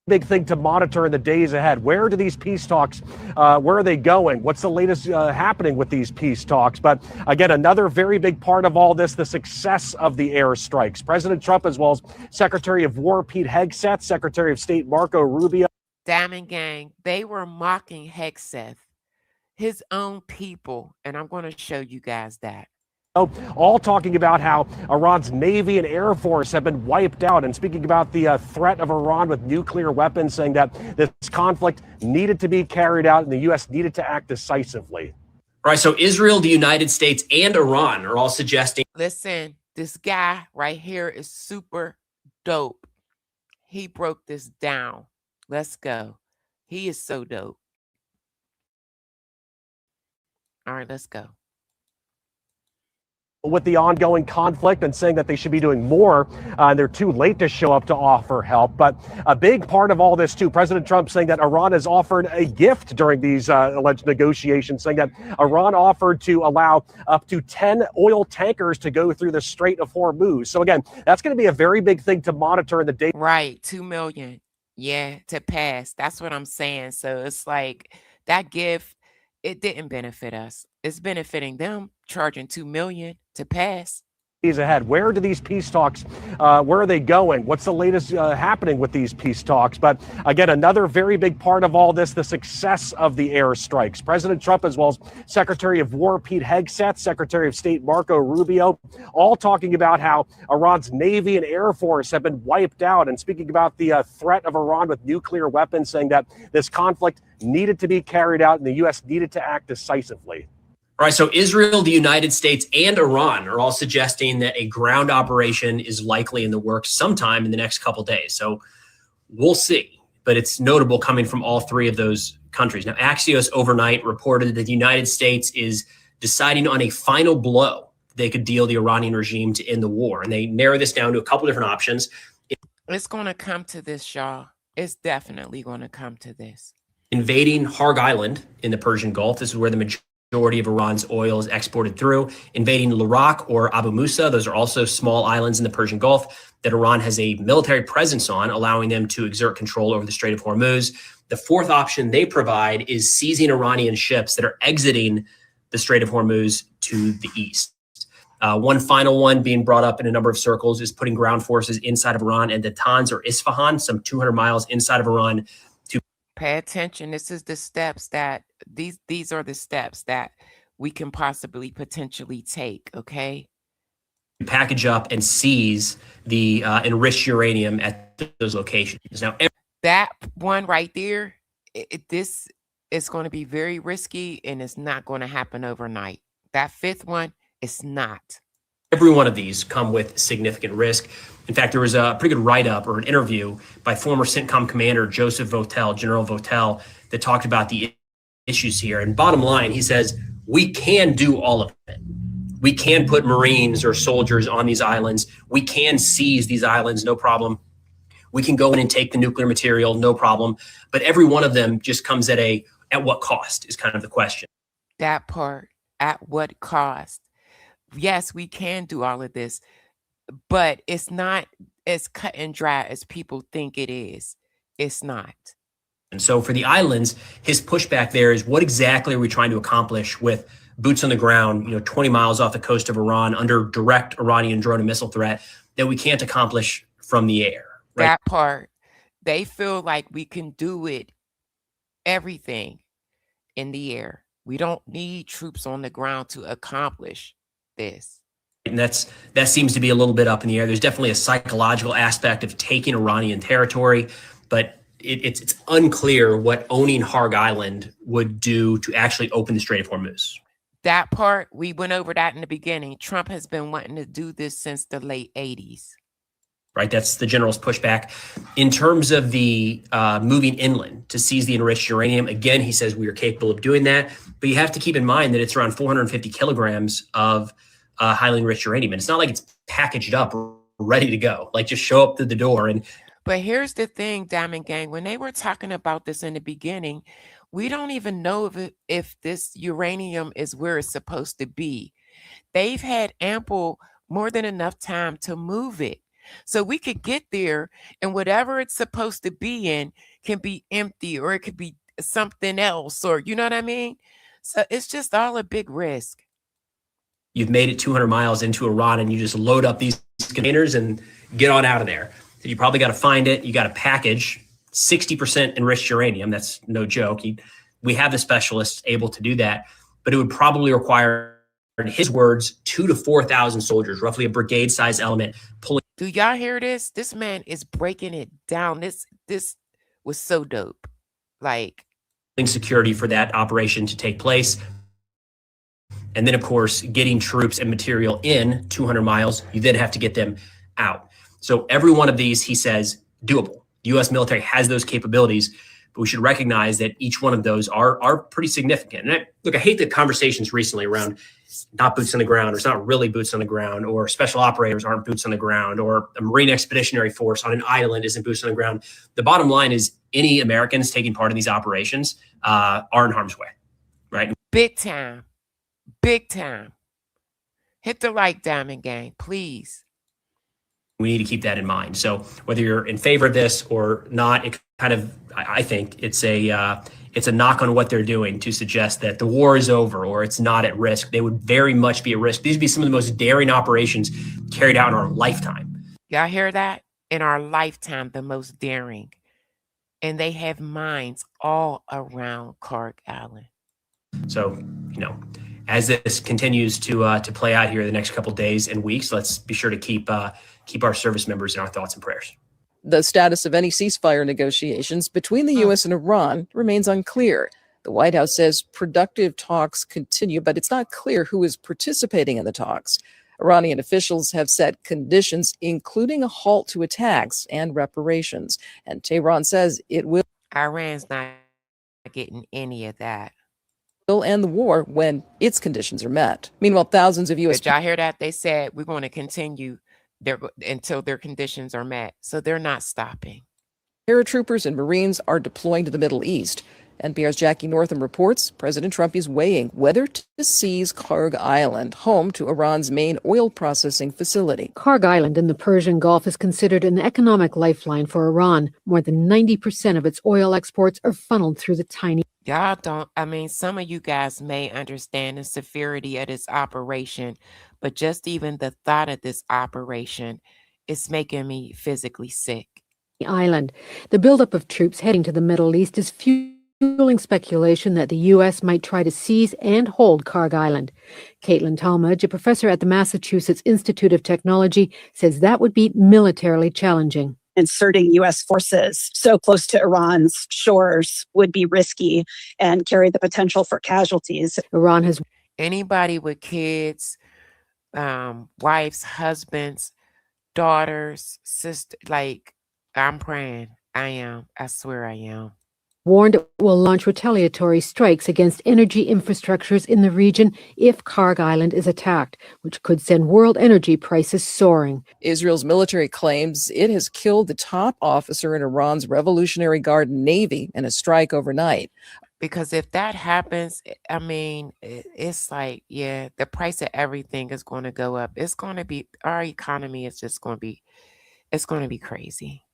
Big thing to monitor in the days ahead. Where do these peace talks, where are they going? What's the latest happening with these peace talks? But again, another very big part of all this, the success of the airstrikes. President Trump, as well as Secretary of War Pete Hegseth, Secretary of State Marco Rubio. Diamond Gang, they were mocking Hegseth, his own people. And I'm going to show you guys that. All talking about how Iran's Navy and Air Force have been wiped out, and speaking about the threat of Iran with nuclear weapons, saying that this conflict needed to be carried out and the U.S. needed to act decisively. All right, so Israel, the United States, and Iran are all suggesting... Listen, this guy right here is super dope. He broke this down. Let's go. He is so dope. All right, let's go. With the ongoing conflict, and saying that they should be doing more, and they're too late to show up to offer help. But a big part of all this, too, President Trump saying that Iran has offered a gift during these alleged negotiations, saying that Iran offered to allow up to 10 oil tankers to go through the Strait of Hormuz. So again, that's going to be a very big thing to monitor in the day. Right, 2 million. Yeah, to pass. That's what I'm saying. So it's like that gift, it didn't benefit us. It's benefiting them, charging 2 million to pass. Ahead. Where do these peace talks, where are they going? What's the latest happening with these peace talks? But again, another very big part of all this, the success of the airstrikes. President Trump, as well as Secretary of War Pete Hegseth, Secretary of State Marco Rubio, all talking about how Iran's Navy and Air Force have been wiped out, and speaking about the threat of Iran with nuclear weapons, saying that this conflict needed to be carried out and the U.S. needed to act decisively. All right, so Israel, the United States, and Iran are all suggesting that a ground operation is likely in the works sometime in the next couple days. So we'll see, but it's notable coming from all 3 of those countries. Now, Axios overnight reported that the United States is deciding on a final blow they could deal the Iranian regime to end the war, and they narrow this down to a couple different options. It's going to come to this, y'all. It's definitely going to come to this. Invading Harg Island in the Persian Gulf. This is where the majority of Iran's oil is exported through. Invading Larak or Abu Musa. Those are also small islands in the Persian Gulf that Iran has a military presence on, allowing them to exert control over the Strait of Hormuz. The 4th option they provide is seizing Iranian ships that are exiting the Strait of Hormuz to the east. One final one being brought up in a number of circles is putting ground forces inside of Iran and Natanz or Isfahan, some 200 miles inside of Iran. Pay attention. This is the steps that these are the steps that we can possibly potentially take, okay? Package up and seize the enriched uranium at those locations. Now, that one right there, this is going to be very risky, and it's not going to happen overnight. That fifth one, it's not. every one of these come with significant risk. In fact, there was a pretty good write-up or an interview by former CENTCOM commander Joseph Votel, General Votel, that talked about the issues here. And bottom line, he says, we can do all of it. We can put Marines or soldiers on these islands. We can seize these islands, no problem. We can go in and take the nuclear material, no problem. But every one of them just comes at what cost is kind of the question. That part, at what cost? Yes, we can do all of this, but it's not as cut and dry as people think it is. It's not. And so for the islands, his pushback there is, what exactly are we trying to accomplish with boots on the ground, 20 miles off the coast of Iran under direct Iranian drone and missile threat that we can't accomplish from the air? Right? That part, they feel like we can do it, everything in the air. We don't need troops on the ground to accomplish this. And that seems to be a little bit up in the air. There's definitely a psychological aspect of taking Iranian territory, but it's unclear what owning Harg Island would do to actually open the Strait of Hormuz. That part, we went over that in the beginning. Trump has been wanting to do this since the late 80s. Right, that's the general's pushback. In terms of the moving inland to seize the enriched uranium, again, he says we are capable of doing that. But you have to keep in mind that it's around 450 kilograms of highly enriched uranium. And it's not like it's packaged up, ready to go. Like just show up to the door. But here's the thing, Diamond Gang, when they were talking about this in the beginning, we don't even know if this uranium is where it's supposed to be. They've had more than enough time to move it. So we could get there and whatever it's supposed to be in can be empty, or it could be something else, or you know what I mean? So it's just all a big risk. You've made it 200 miles into Iran and you just load up these containers and get on out of there. So you probably got to find it. You got to package 60% enriched uranium. That's no joke. We have the specialists able to do that, but it would probably require, in his words, 2,000 to 4,000 soldiers, roughly a brigade-size element, pulling. Do y'all hear this? This man is breaking it down. This was so dope. Like, security for that operation to take place. And then, of course, getting troops and material in 200 miles, you then have to get them out. So every one of these, he says, doable. U.S. military has those capabilities, but we should recognize that each one of those are pretty significant. And I hate the conversations recently around not boots on the ground, or it's not really boots on the ground, or special operators aren't boots on the ground, or a Marine Expeditionary Force on an island isn't boots on the ground. The bottom line is any Americans taking part in these operations are in harm's way, right? Big time. Big time. Hit the like, Diamond Gang, please. We need to keep that in mind. So whether you're in favor of this or not, it kind of, I think it's a knock on what they're doing to suggest that the war is over or it's not at risk. They would very much be at risk. These would be some of the most daring operations carried out in our lifetime. Y'all hear that? In our lifetime, the most daring. And they have mines all around Harg Island. So, as this continues to play out here the next couple of days and weeks, let's be sure to keep our service members in our thoughts and prayers. The status of any ceasefire negotiations between the U.S. and Iran remains unclear. The White House says productive talks continue, but it's not clear who is participating in the talks. Iranian officials have set conditions, including a halt to attacks and reparations. And Tehran says it will. Iran's not getting any of that. Will end the war when its conditions are met. Meanwhile, thousands of U.S. Did y'all hear that? They said we're going to continue until their conditions are met. So they're not stopping. Paratroopers and Marines are deploying to the Middle East. NPR's Jackie Northam reports President Trump is weighing whether to seize Harg Island, home to Iran's main oil processing facility. Harg Island in the Persian Gulf is considered an economic lifeline for Iran. More than 90% of its oil exports are funneled through the tiny. Y'all don't, some of you guys may understand the severity of this operation, but just even the thought of this operation is making me physically sick. island. The buildup of troops heading to the Middle East is fueling speculation that the U.S. might try to seize and hold Karg Island. Caitlin Talmadge, a professor at the Massachusetts Institute of Technology, says that would be militarily challenging. Inserting U.S. forces so close to Iran's shores would be risky and carry the potential for casualties. Iran has anybody with kids, wives, husbands, daughters, sisters, like, I'm praying. I am. I swear I am. Warned it will launch retaliatory strikes against energy infrastructures in the region if Karg Island is attacked, which could send world energy prices soaring. Israel's military claims it has killed the top officer in Iran's Revolutionary Guard Navy in a strike overnight. Because if that happens, I mean, it's like, yeah, the price of everything is going to go up. It's going to be, our economy is just going to be, it's going to be crazy.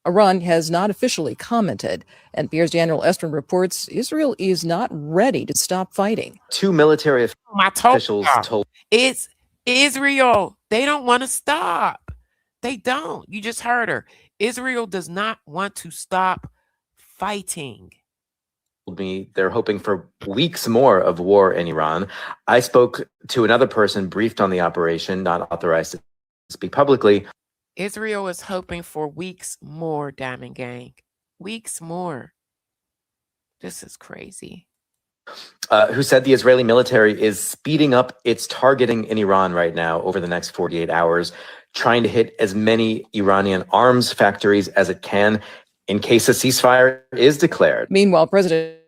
Iran has not officially commented. NPR's Daniel Estrin reports Israel is not ready to stop fighting. Two military officials told it's Israel. They don't want to stop. They don't. You just heard her. Israel does not want to stop fighting. me they're hoping for weeks more of war in Iran. I spoke to another person briefed on the operation, not authorized to speak publicly. Israel is hoping for weeks more, Diamond Gang. Weeks more. This is crazy. Who said the Israeli military is speeding up its targeting in Iran right now over the next 48 hours, trying to hit as many Iranian arms factories as it can in case a ceasefire is declared. Meanwhile, President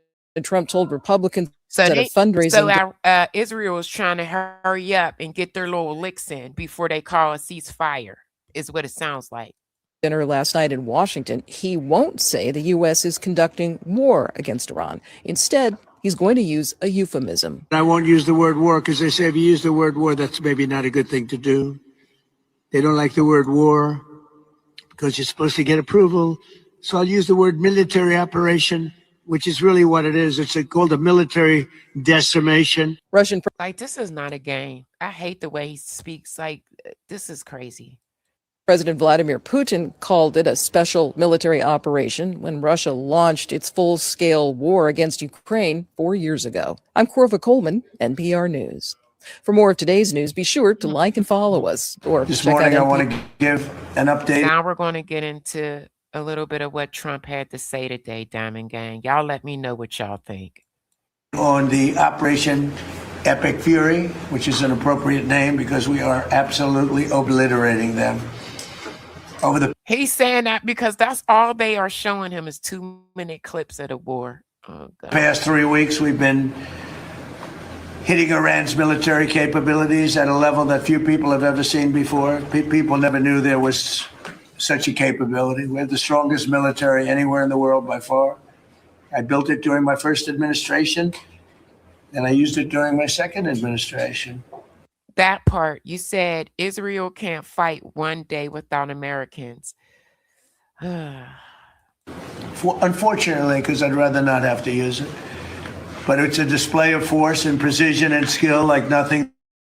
Trump told Republicans at a fundraising... So Israel is trying to hurry up and get their little licks in before they call a ceasefire, is what it sounds like. Dinner last night in Washington, he won't say the U.S. is conducting war against Iran. Instead, he's going to use a euphemism. I won't use the word war because they say if you use the word war, that's maybe not a good thing to do. They don't like the word war because you're supposed to get approval. So I'll use the word military operation, which is really what it is. It's called a military decimation. Russian. Like, this is not a game. I hate the way he speaks. Like, this is crazy. President Vladimir Putin called it a special military operation when Russia launched its full-scale war against Ukraine 4 years ago. I'm Corva Coleman, NPR News. For more of today's news, be sure to like and follow us. Or this morning, I want to give an update. Now we're going to get into a little bit of what Trump had to say today, Diamond Gang. Y'all let me know what y'all think. On the Operation Epic Fury, which is an appropriate name because we are absolutely obliterating them. He's saying that because that's all they are showing him is 2-minute clips of the war. Oh, God. Past 3 weeks, we've been hitting Iran's military capabilities at a level that few people have ever seen before. People never knew there was such a capability. We have the strongest military anywhere in the world by far. I built it during my first administration, and I used it during my second administration. That part, you said Israel can't fight one day without Americans. Unfortunately, because I'd rather not have to use it. But it's a display of force and precision and skill like nothing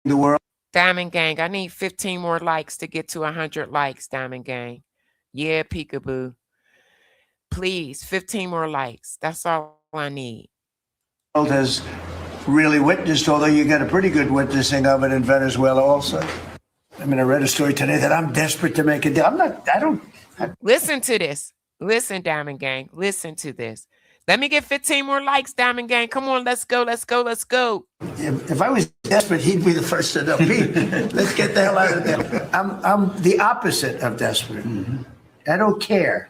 in the world. Diamond Gang, I need 15 more likes to get to 100 likes, Diamond Gang. Yeah, peekaboo. Please, 15 more likes. That's all I need. The world has really witnessed, although you get a pretty good witnessing of it in Venezuela also. I mean, I read a story today that I'm desperate to make a deal. Listen to this. Listen, Diamond Gang. Listen to this. Let me get 15 more likes, Diamond Gang. Come on, let's go, let's go, let's go. If I was desperate, he'd be the first to know. Let's get the hell out of there. I'm the opposite of desperate. Mm-hmm. I don't care.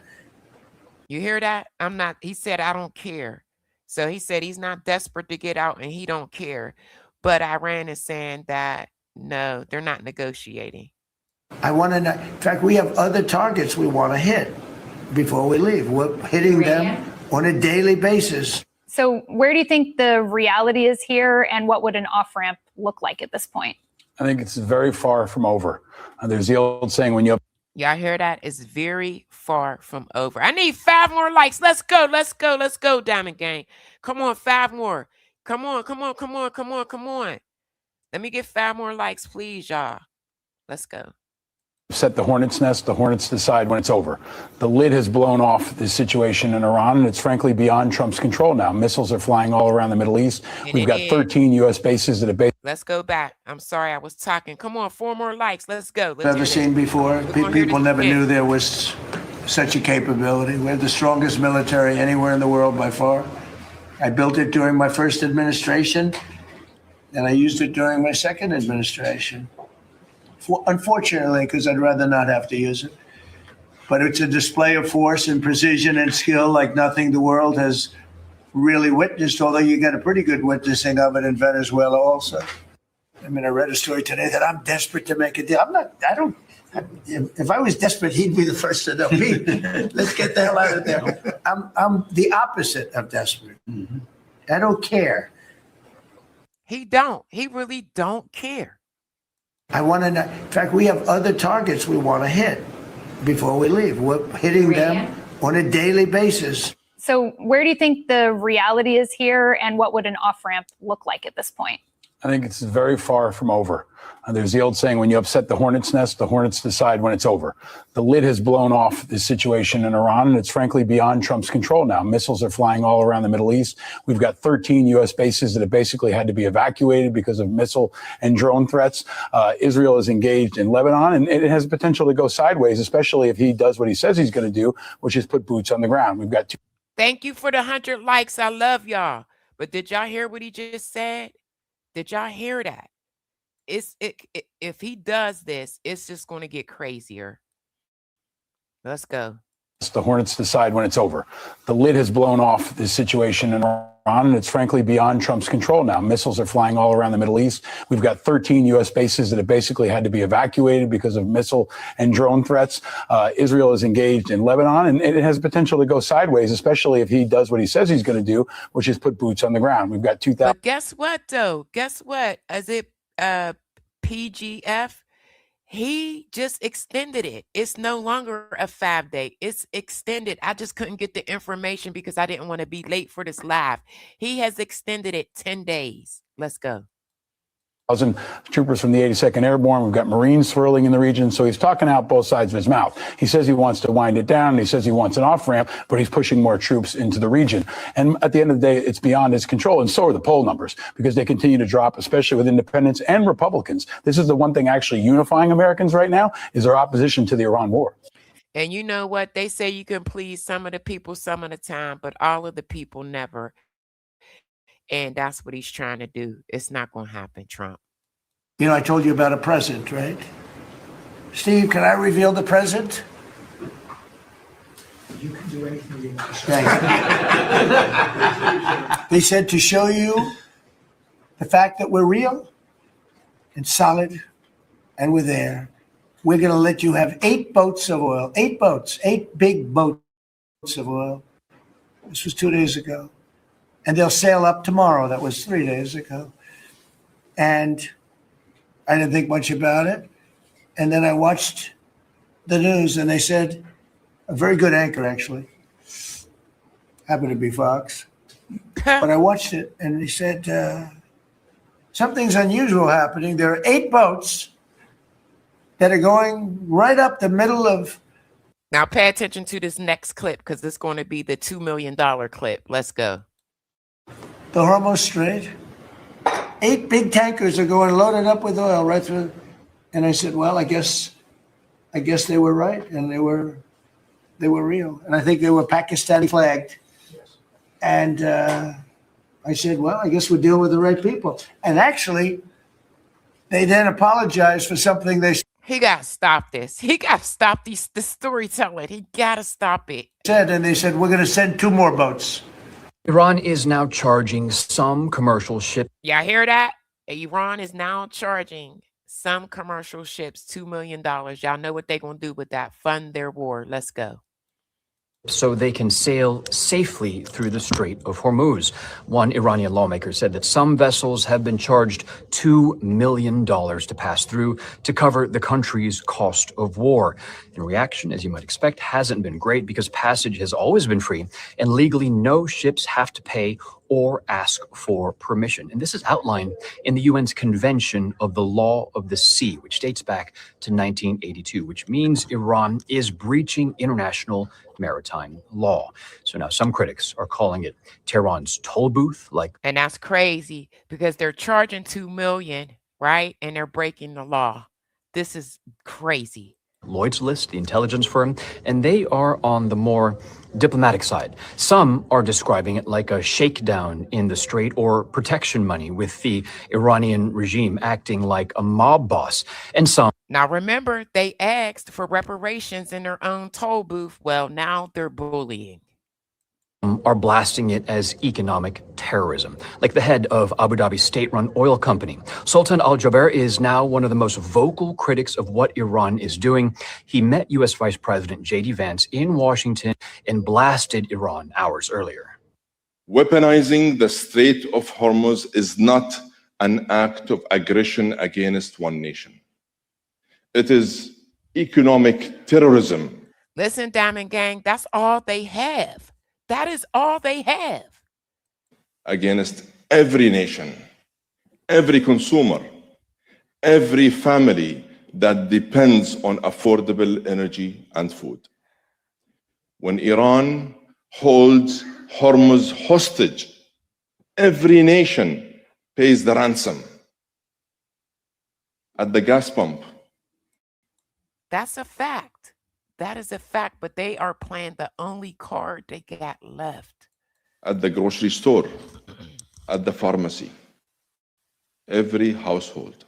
You hear that? I'm not. He said, I don't care. So he said he's not desperate to get out and he don't care. But Iran is saying that, no, they're not negotiating. I want to know. In fact, we have other targets we want to hit before we leave. We're hitting them on a daily basis. So where do you think the reality is here, and what would an off-ramp look like at this point? I think it's very far from over. There's the old saying, when you... Y'all hear that? It's very far from over. I need 5 more likes. Let's go. Let's go. Let's go, Diamond Gang. Come on, 5 more. Come on, come on, come on, come on, come on. Let me get 5 more likes, please, y'all. Let's go. Set the hornet's nest, the hornets decide when it's over. The lid has blown off the situation in Iran, and it's frankly beyond Trump's control now. Missiles are flying all around the Middle East. We've got 13 U.S. bases that have been. Let's go back. I'm sorry, I was talking. Come on, 4 more likes. Let's go. Let's Never seen before. People never knew there was such a capability. We have the strongest military anywhere in the world by far. I built it during my first administration, and I used it during my second administration. Unfortunately, because I'd rather not have to use it. But it's a display of force and precision and skill like nothing the world has really witnessed, although you get a pretty good witnessing of it in Venezuela also. I mean, I read a story today that I'm desperate to make a deal. If I was desperate, he'd be the first to know me. Let's get the hell out of there. I'm the opposite of desperate. I don't care. He really don't care. I want to know. In fact, we have other targets we want to hit before we leave. We're hitting them on a daily basis. So where do you think the reality is here, and what would an off-ramp look like at this point? I think it's very far from over. There's the old saying, when you upset the hornet's nest, the hornets decide when it's over. The lid has blown off the situation in Iran, and it's frankly beyond Trump's control now. Missiles are flying all around the Middle East. We've got 13 U.S. bases that have basically had to be evacuated because of missile and drone threats. Israel is engaged in Lebanon, and it has potential to go sideways, especially if he does what he says he's going to do, which is put boots on the ground. We've got Thank you for the 100 likes. I love y'all. But did y'all hear what he just said? Did y'all hear that? If he does this, it's just going to get crazier. Let's go. The hornets decide when it's over. The lid has blown off the situation in Iran, and it's frankly beyond Trump's control now. Missiles are flying all around the Middle East. We've got 13 U.S. bases that have basically had to be evacuated because of missile and drone threats. Israel is engaged in Lebanon, and it has potential to go sideways, especially if he does what he says he's going to do, which is put boots on the ground. We've got 2,000. But guess what, though? Guess what? As it PGF, he just extended it. It's no longer a 5-day. It's extended. I just couldn't get the information because I didn't want to be late for this live. He has extended it 10 days. Let's go. Troopers from the 82nd Airborne. We've got Marines swirling in the region. So he's talking out both sides of his mouth. He says he wants to wind it down, and he says he wants an off-ramp, but he's pushing more troops into the region. And at the end of the day, it's beyond his control. And so are the poll numbers, because they continue to drop, especially with independents and Republicans. This is the one thing actually unifying Americans right now, is their opposition to the Iran war. And you know what? They say you can please some of the people some of the time, but all of the people never. And that's what he's trying to do. It's not going to happen, Trump. You know, I told you about a present, right? Steve, can I reveal the present? You can do anything you want. They said to show you the fact that we're real and solid and we're there, we're going to let you have 8 boats of oil, 8 boats, 8 big boats of oil. This was 2 days ago. And they'll sail up tomorrow. That was 3 days ago. And I didn't think much about it. And then I watched the news, and they said, a very good anchor, actually, happened to be Fox. But I watched it, and he said, something's unusual happening. There are 8 boats that are going right up the middle of. Now pay attention to this next clip, because it's going to be the $2 million clip. Let's go. The Hormuz Strait. 8 big tankers are going loaded up with oil right through. And I said, well, I guess they were right, and they were real. And I think they were Pakistani flagged. And I said, well, I guess we're dealing with the right people. And actually, they then apologized for something they He got to stop this. He got to stop the storytelling. He got to stop it. Said, and they said, we're going to send 2 more boats. Iran is now charging some commercial ships. Y'all hear that? Iran is now charging some commercial ships $2 million. Y'all know what they're going to do with that. Fund their war. Let's go. so they can sail safely through the Strait of Hormuz. One Iranian lawmaker said that some vessels have been charged $2 million to pass through to cover the country's cost of war. And reaction, as you might expect, hasn't been great because passage has always been free and legally no ships have to pay or ask for permission. And this is outlined in the UN's Convention of the Law of the Sea, which dates back to 1982, which means Iran is breaching international maritime law. So now some critics are calling it Tehran's toll booth, And that's crazy because they're charging $2 million, right? And they're breaking the law. This is crazy. Lloyd's List, the intelligence firm, and they are on the more diplomatic side. Some are describing it like a shakedown in the strait or protection money, with the Iranian regime acting like a mob boss. And some Now remember, they asked for reparations in their own toll booth. Well, now they're bullying. Are blasting it as economic terrorism, like the head of Abu Dhabi's state-run oil company. Sultan Al-Jaber is now one of the most vocal critics of what Iran is doing. He met U.S. Vice President J.D. Vance in Washington and blasted Iran hours earlier. Weaponizing the Strait of Hormuz is not an act of aggression against one nation. It is economic terrorism. Listen, Diamond Gang, that's all they have. That is all they have. Against every nation, every consumer, every family that depends on affordable energy and food. When Iran holds Hormuz hostage, every nation pays the ransom. At the gas pump. That's a fact. That is a fact, but they are playing the only card they got left. At the grocery store, at the pharmacy, every household.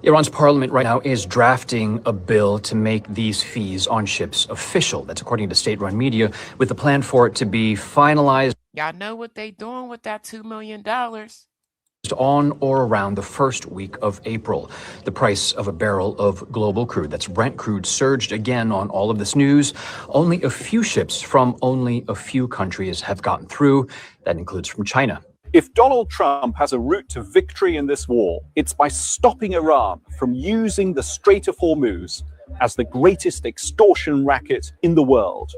Iran's parliament right now is drafting a bill to make these fees on ships official. That's according to state-run media, with the plan for it to be finalized. Y'all know what they doing with that $2 million. On or around the first week of April. The price of a barrel of global crude, that's Brent crude, surged again on all of this news. Only a few ships from only a few countries have gotten through. That includes from China. If Donald Trump has a route to victory in this war, it's by stopping Iran from using the Strait of Hormuz as the greatest extortion racket in the world.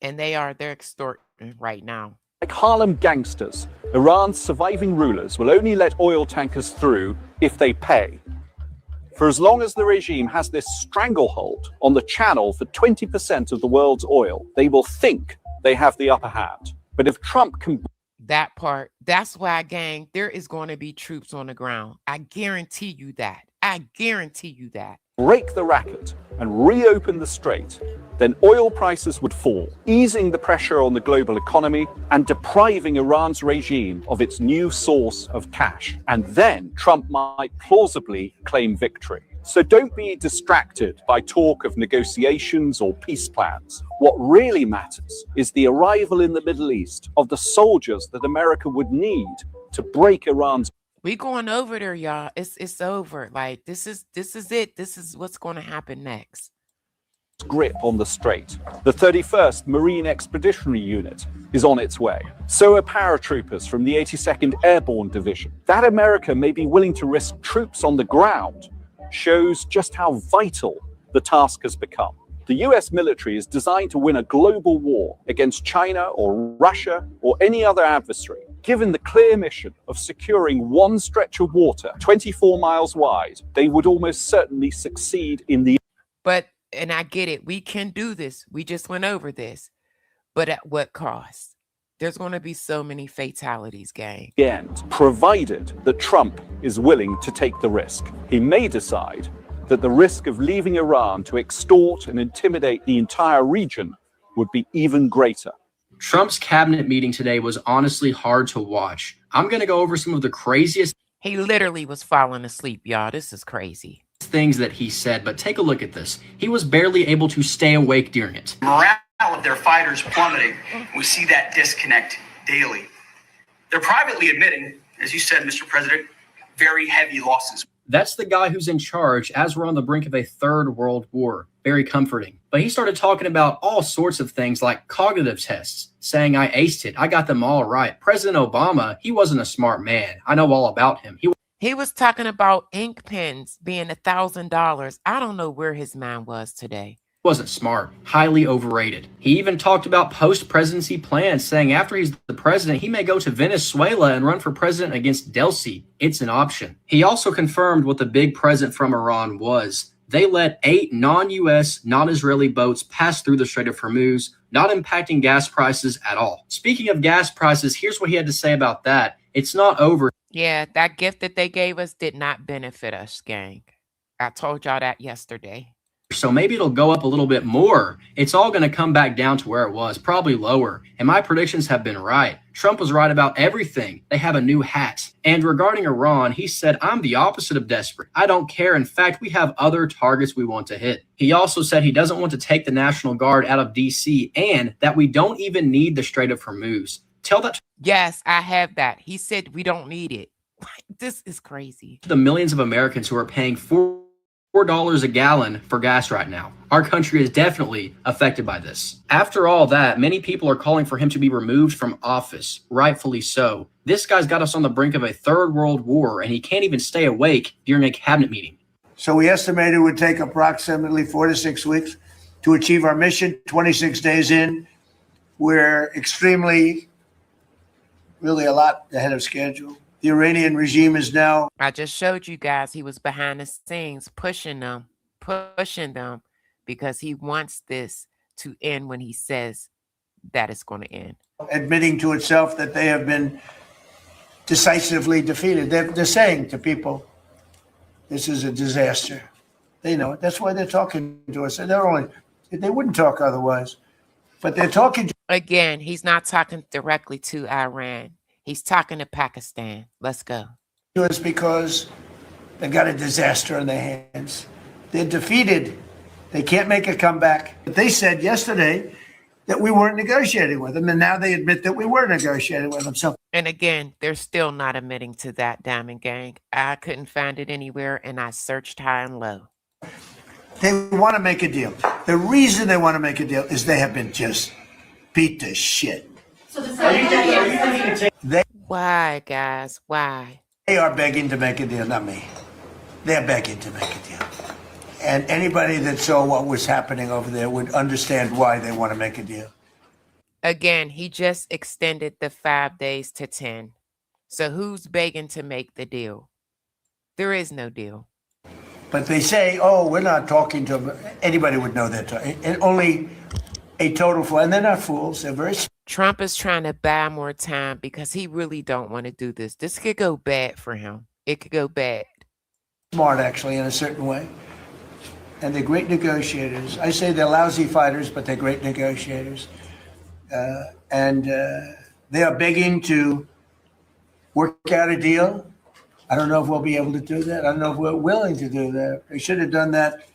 And they're extorting right now. Like Harlem gangsters, Iran's surviving rulers will only let oil tankers through if they pay. For as long as the regime has this stranglehold on the channel for 20% of the world's oil, they will think they have the upper hand. But if Trump can... That part, that's why, gang, there is going to be troops on the ground. I guarantee you that. I guarantee you that. Break the racket and reopen the strait, then oil prices would fall, easing the pressure on the global economy and depriving Iran's regime of its new source of cash. And then Trump might plausibly claim victory. So don't be distracted by talk of negotiations or peace plans. What really matters is the arrival in the Middle East of the soldiers that America would need to break Iran's... We going over there, y'all. It's over. Like this is it. This is what's going to happen next. Grip on the strait. The 31st Marine Expeditionary Unit is on its way. So are paratroopers from the 82nd Airborne Division. That America may be willing to risk troops on the ground shows just how vital the task has become. The US military is designed to win a global war against China or Russia or any other adversary. Given the clear mission of securing one stretch of water 24 miles wide, they would almost certainly succeed in the... But, and I get it, we can do this. We just went over this. But at what cost? There's going to be so many fatalities, gang. End, provided that Trump is willing to take the risk. He may decide that the risk of leaving Iran to extort and intimidate the entire region would be even greater. Trump's cabinet meeting today was honestly hard to watch. I'm going to go over some of the craziest... He literally was falling asleep, y'all. This is crazy. ...things that he said, but take a look at this. He was barely able to stay awake during it. Morale of their fighters plummeting. We see that disconnect daily. They're privately admitting, as you said, Mr. President, very heavy losses. That's the guy who's in charge as we're on the brink of a third world war. Very comforting. But he started talking about all sorts of things like cognitive tests, saying I aced it. I got them all right. President Obama, he wasn't a smart man. I know all about him. He was talking about ink pens being $1,000. I don't know where his mind was today. Wasn't smart, highly overrated. He even talked about post-presidency plans, saying after he's the president, he may go to Venezuela and run for president against Delcy. It's an option. He also confirmed what the big present from Iran was. They let 8 non-U.S., non-Israeli boats pass through the Strait of Hormuz, not impacting gas prices at all. Speaking of gas prices, here's what he had to say about that. It's not over. Yeah, that gift that they gave us did not benefit us, gang. I told y'all that yesterday. So maybe it'll go up a little bit more. It's all going to come back down to where it was, probably lower. And my predictions have been right. Trump was right about everything. They have a new hat. And regarding Iran, he said, I'm the opposite of desperate. I don't care. In fact, we have other targets we want to hit. He also said he doesn't want to take the National Guard out of D.C. and that we don't even need the Strait of Hormuz. Tell that. Yes, I have that. He said we don't need it. This is crazy. The millions of Americans who are paying $4 a gallon for gas right now. Our country is definitely affected by this. After all that, many people are calling for him to be removed from office, rightfully so. This guy's got us on the brink of a third world war, and he can't even stay awake during a cabinet meeting. So we estimated it would take approximately 4 to 6 weeks to achieve our mission. 26 days in, we're really a lot ahead of schedule. The Iranian regime is now. I just showed you guys he was behind the scenes pushing them because he wants this to end when he says that it's going to end. Admitting to itself that they have been decisively defeated. They're saying to people, this is a disaster. They know it. That's why they're talking to us. They wouldn't talk otherwise. But they're talking. Again, he's not talking directly to Iran. He's talking to Pakistan. Let's go. It's because they've got a disaster on their hands. They're defeated. They can't make a comeback. But they said yesterday that we weren't negotiating with them, and now they admit that we were negotiating with them. So, and again, they're still not admitting to that, Diamond Gang. I couldn't find it anywhere, and I searched high and low. They want to make a deal. The reason they want to make a deal is they have been just beat to shit. Why, guys? Why? They are begging to make a deal, not me. They're begging to make a deal. And anybody that saw what was happening over there would understand why they want to make a deal. Again, he just extended the 5 days to 10. So who's begging to make the deal? There is no deal. But they say, oh, we're not talking to them. Anybody would know that. And only a total fool. And they're not fools. They're very. Trump is trying to buy more time because he really don't want to do this. This could go bad for him. It could go bad. Smart, actually, in a certain way. And they're great negotiators. I say they're lousy fighters, but they're great negotiators. And they are begging to work out a deal. I don't know if we'll be able to do that. I don't know if we're willing to do that. They should have done that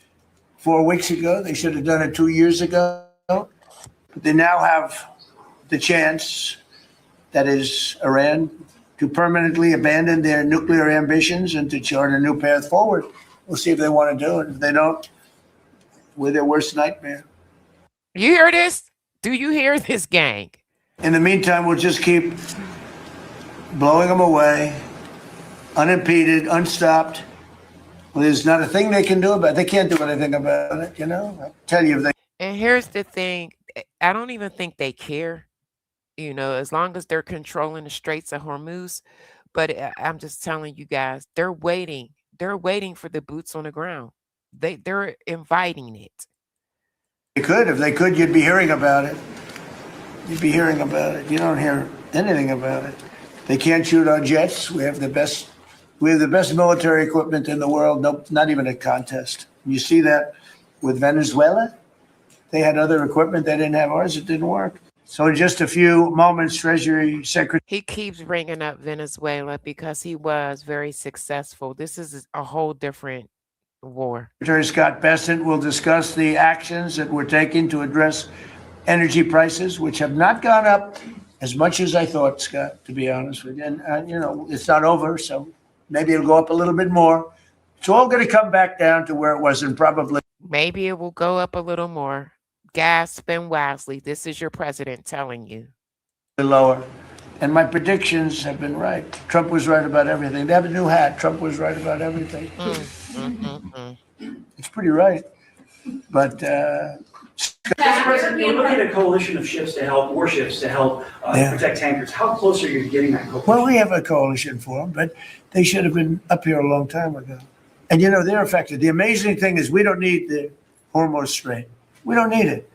4 weeks ago. They should have done it 2 years ago. But they now have the chance, that is Iran, to permanently abandon their nuclear ambitions and to chart a new path forward. We'll see if they want to do it. If they don't, we're their worst nightmare. You hear this? Do you hear this, gang? In the meantime, we'll just keep blowing them away, unimpeded, unstopped. Well, there's not a thing they can do about it. They can't do anything about it, you know? I tell you if they. And here's the thing. I don't even think they care, you know, as long as they're controlling the Straits of Hormuz. But I'm just telling you guys, they're waiting. They're waiting for the boots on the ground. They're inviting it. They could. If they could, you'd be hearing about it. You'd be hearing about it. You don't hear anything about it. They can't shoot our jets. We have the best military equipment in the world. No, not even a contest. You see that with Venezuela. They had other equipment. They didn't have ours. It didn't work. So in just a few moments, Treasury Secretary. He keeps bringing up Venezuela because he was very successful. This is a whole different war. Secretary Scott Bessent will discuss the actions that we're taking to address energy prices, which have not gone up as much as I thought, Scott, to be honest with you. And you know, it's not over, so maybe it'll go up a little bit more. It's all going to come back down to where it was, and probably maybe it will go up a little more. Gas, spend wisely. This is your president telling you. Lower. And my predictions have been right. Trump was right about everything. They have a new hat. Trump was right about everything. It's pretty right. But Mr. President, you're looking at a coalition of ships to help, warships to help protect tankers. How close are you to getting that coalition? well, we have a coalition for them, but they should have been up here a long time ago. And you know, they're affected. The amazing thing is we don't need the Hormuz Strait. We don't need it.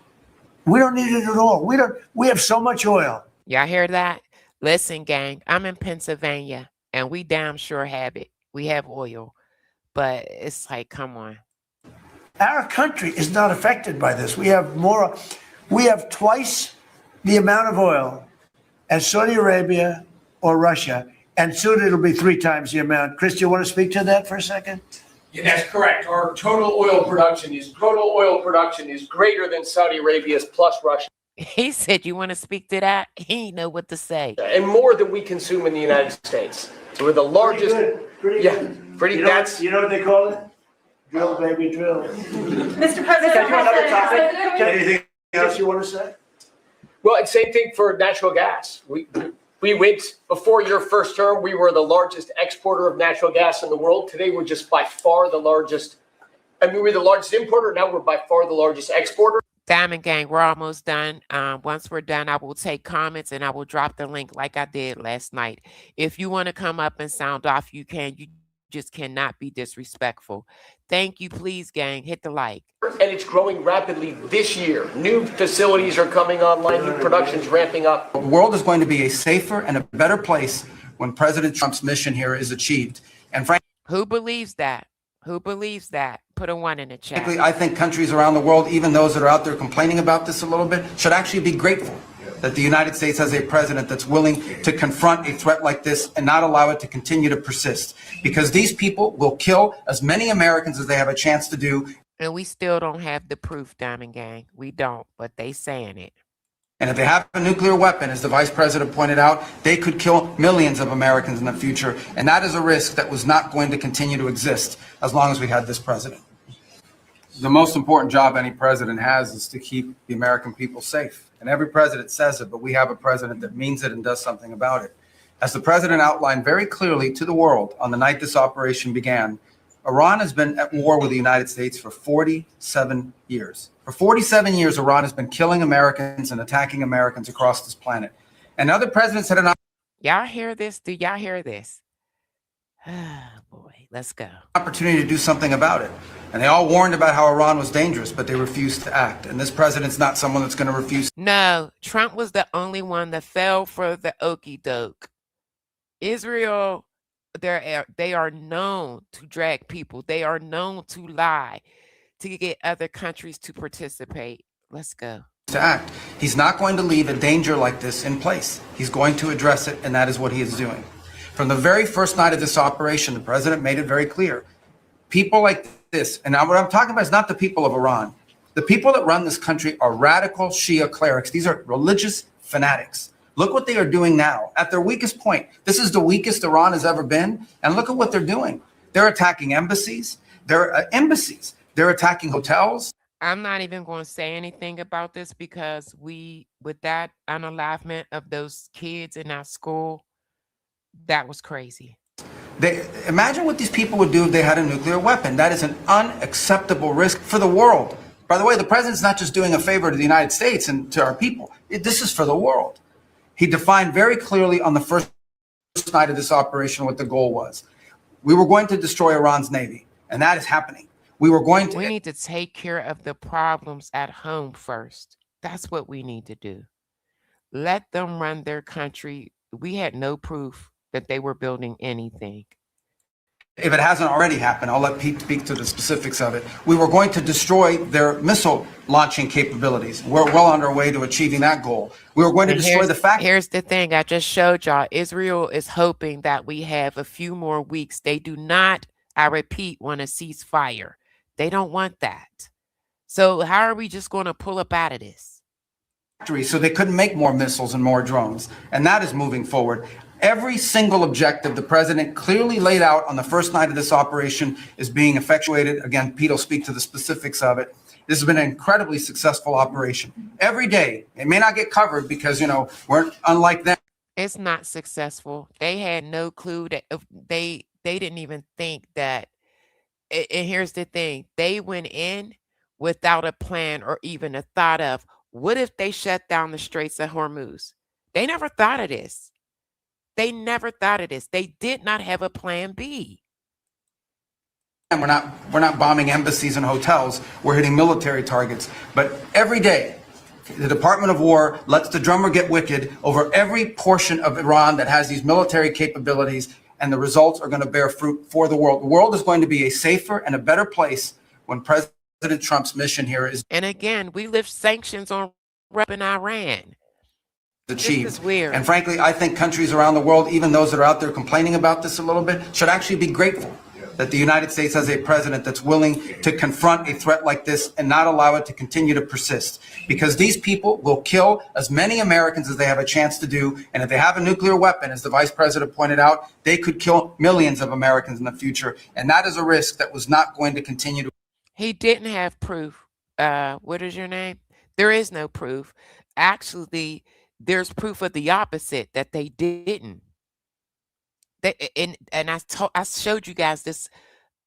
We don't need it at all. We have so much oil. Y'all hear that? Listen, gang, I'm in Pennsylvania and we damn sure have it. We have oil, but it's like, come on. Our country is not affected by this. We have twice the amount of oil as Saudi Arabia or Russia, and soon it'll be 3 times the amount. Chris, do you want to speak to that for a second? Yeah, that's correct. Our total oil production is greater than Saudi Arabia's plus Russia. He said, you want to speak to that? He didn't know what to say. And more than we consume in the United States. So we're the largest. Pretty good. You know what they call it? Drill, baby, drill. Mr. President, Can I do another topic? Anything else you want to say? Well, it's same thing for natural gas. We went, before your first term, we were the largest exporter of natural gas in the world. Today, we're just by far the largest. I mean, we're the largest importer. Now we're by far the largest exporter. Diamond Gang, we're almost done. Once we're done, I will take comments and I will drop the link like I did last night. If you want to come up and sound off, you can. You just cannot be disrespectful. Thank you. Please, gang, hit the like. And it's growing rapidly this year. New facilities are coming online. New production's ramping up. The world is going to be a safer and a better place when President Trump's mission here is achieved. And frankly, who believes that? Who believes that? Put a 1 in the chat. I think countries around the world, even those that are out there complaining about this a little bit, should actually be grateful that the United States has a president that's willing to confront a threat like this and not allow it to continue to persist. Because these people will kill as many Americans as they have a chance to do. And we still don't have the proof, Diamond Gang. We don't, but they saying it. And if they have a nuclear weapon, as the vice president pointed out, they could kill millions of Americans in the future. And that is a risk that was not going to continue to exist as long as we had this president. The most important job any president has is to keep the American people safe. And every president says it, but we have a president that means it and does something about it. As the president outlined very clearly to the world on the night this operation began, Iran has been at war with the United States for 47 years. For 47 years, Iran has been killing Americans and attacking Americans across this planet. And other presidents had an Y'all hear this? Do y'all hear this? Boy, let's go. opportunity to do something about it. And they all warned about how Iran was dangerous, but they refused to act. And this president's not someone that's going to refuse. No, Trump was the only one that fell for the okie doke. Israel, they are known to drag people. They are known to lie, to get other countries to participate. Let's go. To act. He's not going to leave a danger like this in place. He's going to address it, and that is what he is doing. From the very first night of this operation, the president made it very clear. People like this, and now what I'm talking about is not the people of Iran. The people that run this country are radical Shia clerics. These are religious fanatics. Look what they are doing now at their weakest point. This is the weakest Iran has ever been. And look at what they're doing. They're attacking embassies. They're attacking hotels. I'm not even going to say anything about this because with that unalivement of those kids in our school, that was crazy. Imagine what these people would do if they had a nuclear weapon. That is an unacceptable risk for the world. By the way, the president's not just doing a favor to the United States and to our people. This is for the world. He defined very clearly on the first night of this operation what the goal was. We were going to destroy Iran's navy, and that is happening. We need to take care of the problems at home first. That's what we need to do. Let them run their country. We had no proof that they were building anything. If it hasn't already happened, I'll let Pete speak to the specifics of it. We were going to destroy their missile launching capabilities. We're well on our way to achieving that goal. We were going to destroy the fact. Here's the thing I just showed y'all. Israel is hoping that we have a few more weeks. They do not, I repeat, want a ceasefire. They don't want that. So how are we just going to pull up out of this? So they couldn't make more missiles and more drones. And that is moving forward. Every single objective the president clearly laid out on the first night of this operation is being effectuated. Again, Pete will speak to the specifics of it. This has been an incredibly successful operation. Every day, it may not get covered because, we're unlike them. It's not successful. They had no clue that they didn't even think that. And here's the thing. They went in without a plan or even a thought of, what if they shut down the Straits of Hormuz? They never thought of this. They never thought of this. They did not have a plan B. And we're not bombing embassies and hotels. We're hitting military targets. But every day, the Department of War lets the drummer get wicked over every portion of Iran that has these military capabilities, and the results are going to bear fruit for the world. The world is going to be a safer and a better place when President Trump's mission here is. And again, we lift sanctions on in Iran. Achieved. This is weird. And frankly, I think countries around the world, even those that are out there complaining about this a little bit, should actually be grateful that the United States has a president that's willing to confront a threat like this and not allow it to continue to persist. Because these people will kill as many Americans as they have a chance to do. And if they have a nuclear weapon, as the vice president pointed out, they could kill millions of Americans in the future. And that is a risk that was not going to continue to. He didn't have proof. What is your name? There is no proof. Actually, there's proof of the opposite, that they didn't. And I showed you guys this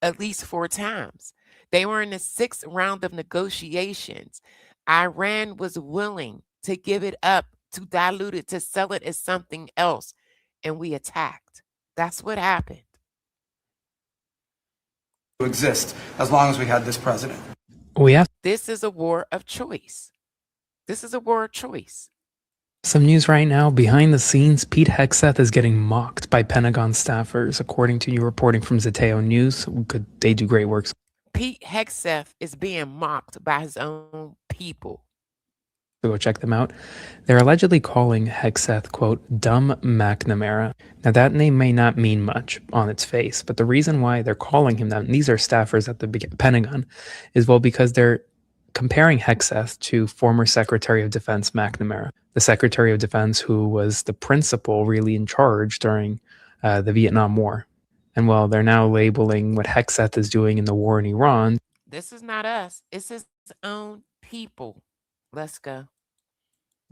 at least 4 times. They were in the 6th round of negotiations. Iran was willing to give it up, to dilute it, to sell it as something else, and we attacked. That's what happened. To exist as long as we had this president. This is a war of choice. This is a war of choice. Some news right now. Behind the scenes, Pete Hegseth is getting mocked by Pentagon staffers, according to you reporting from Zeteo News. They do great work. Pete Hegseth is being mocked by his own people. Go check them out. They're allegedly calling Hegseth, quote, dumb McNamara. Now, that name may not mean much on its face, but the reason why they're calling him that, and these are staffers at the Pentagon, is, well, because they're comparing Hegseth to former Secretary of Defense McNamara, the Secretary of Defense who was the principal really in charge during the Vietnam War. And well, they're now labeling what Hegseth is doing in the war in Iran. This is not us. It's his own people. Let's go.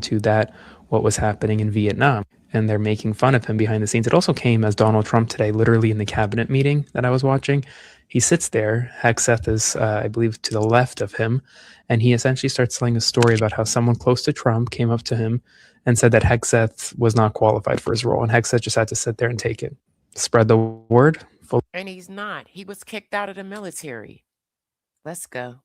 To that, what was happening in Vietnam. And they're making fun of him behind the scenes. It also came as Donald Trump today, literally in the cabinet meeting that I was watching. He sits there. Hegseth is, I believe, to the left of him. And he essentially starts telling a story about how someone close to Trump came up to him and said that Hegseth was not qualified for his role. And Hegseth just had to sit there and take it. Spread the word. And he's not. He was kicked out of the military. Let's go.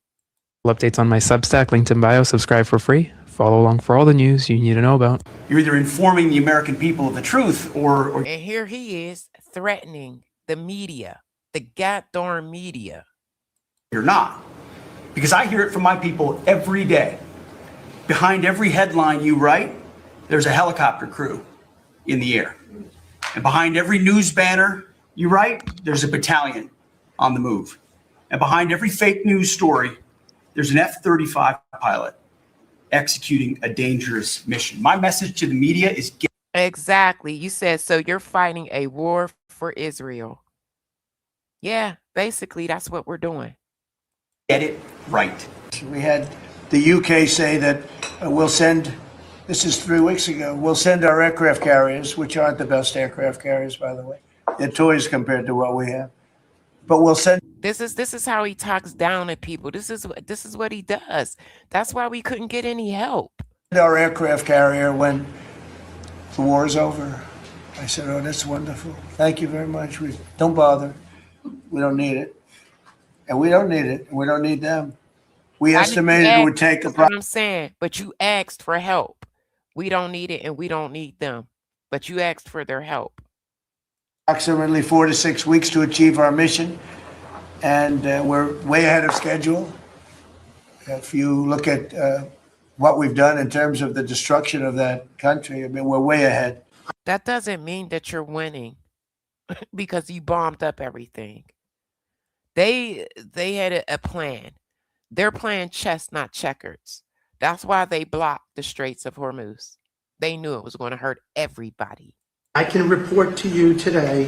Updates on my Substack, linked in bio. Subscribe for free. Follow along for all the news you need to know about. You're either informing the American people of the truth or... And here he is threatening the media, the goddamn media. You're not. Because I hear it from my people every day. Behind every headline you write, there's a helicopter crew in the air. And behind every news banner you write, there's a battalion on the move. And behind every fake news story, there's an F-35 pilot executing a dangerous mission. My message to the media is... Exactly. You said, so you're fighting a war for Israel. Yeah, basically, that's what we're doing. Get it right. We had the UK say that we'll send, this is 3 weeks ago, we'll send our aircraft carriers, which aren't the best aircraft carriers, by the way. They're toys compared to what we have. But we'll send... This is how he talks down at people. This is what he does. That's why we couldn't get any help. Our aircraft carrier when the war is over. I said, oh, that's wonderful. Thank you very much. Don't bother. We don't need it. And we don't need it. And we don't need them. We estimated it would take That's what I'm saying. But you asked for help. We don't need it and we don't need them. But you asked for their help. Approximately 4 to 6 weeks to achieve our mission. And we're way ahead of schedule. If you look at what we've done in terms of the destruction of that country, I mean, we're way ahead. That doesn't mean that you're winning because you bombed up everything. They had a plan. They're playing chess, not checkers. That's why they blocked the Straits of Hormuz. They knew it was going to hurt everybody. I can report to you today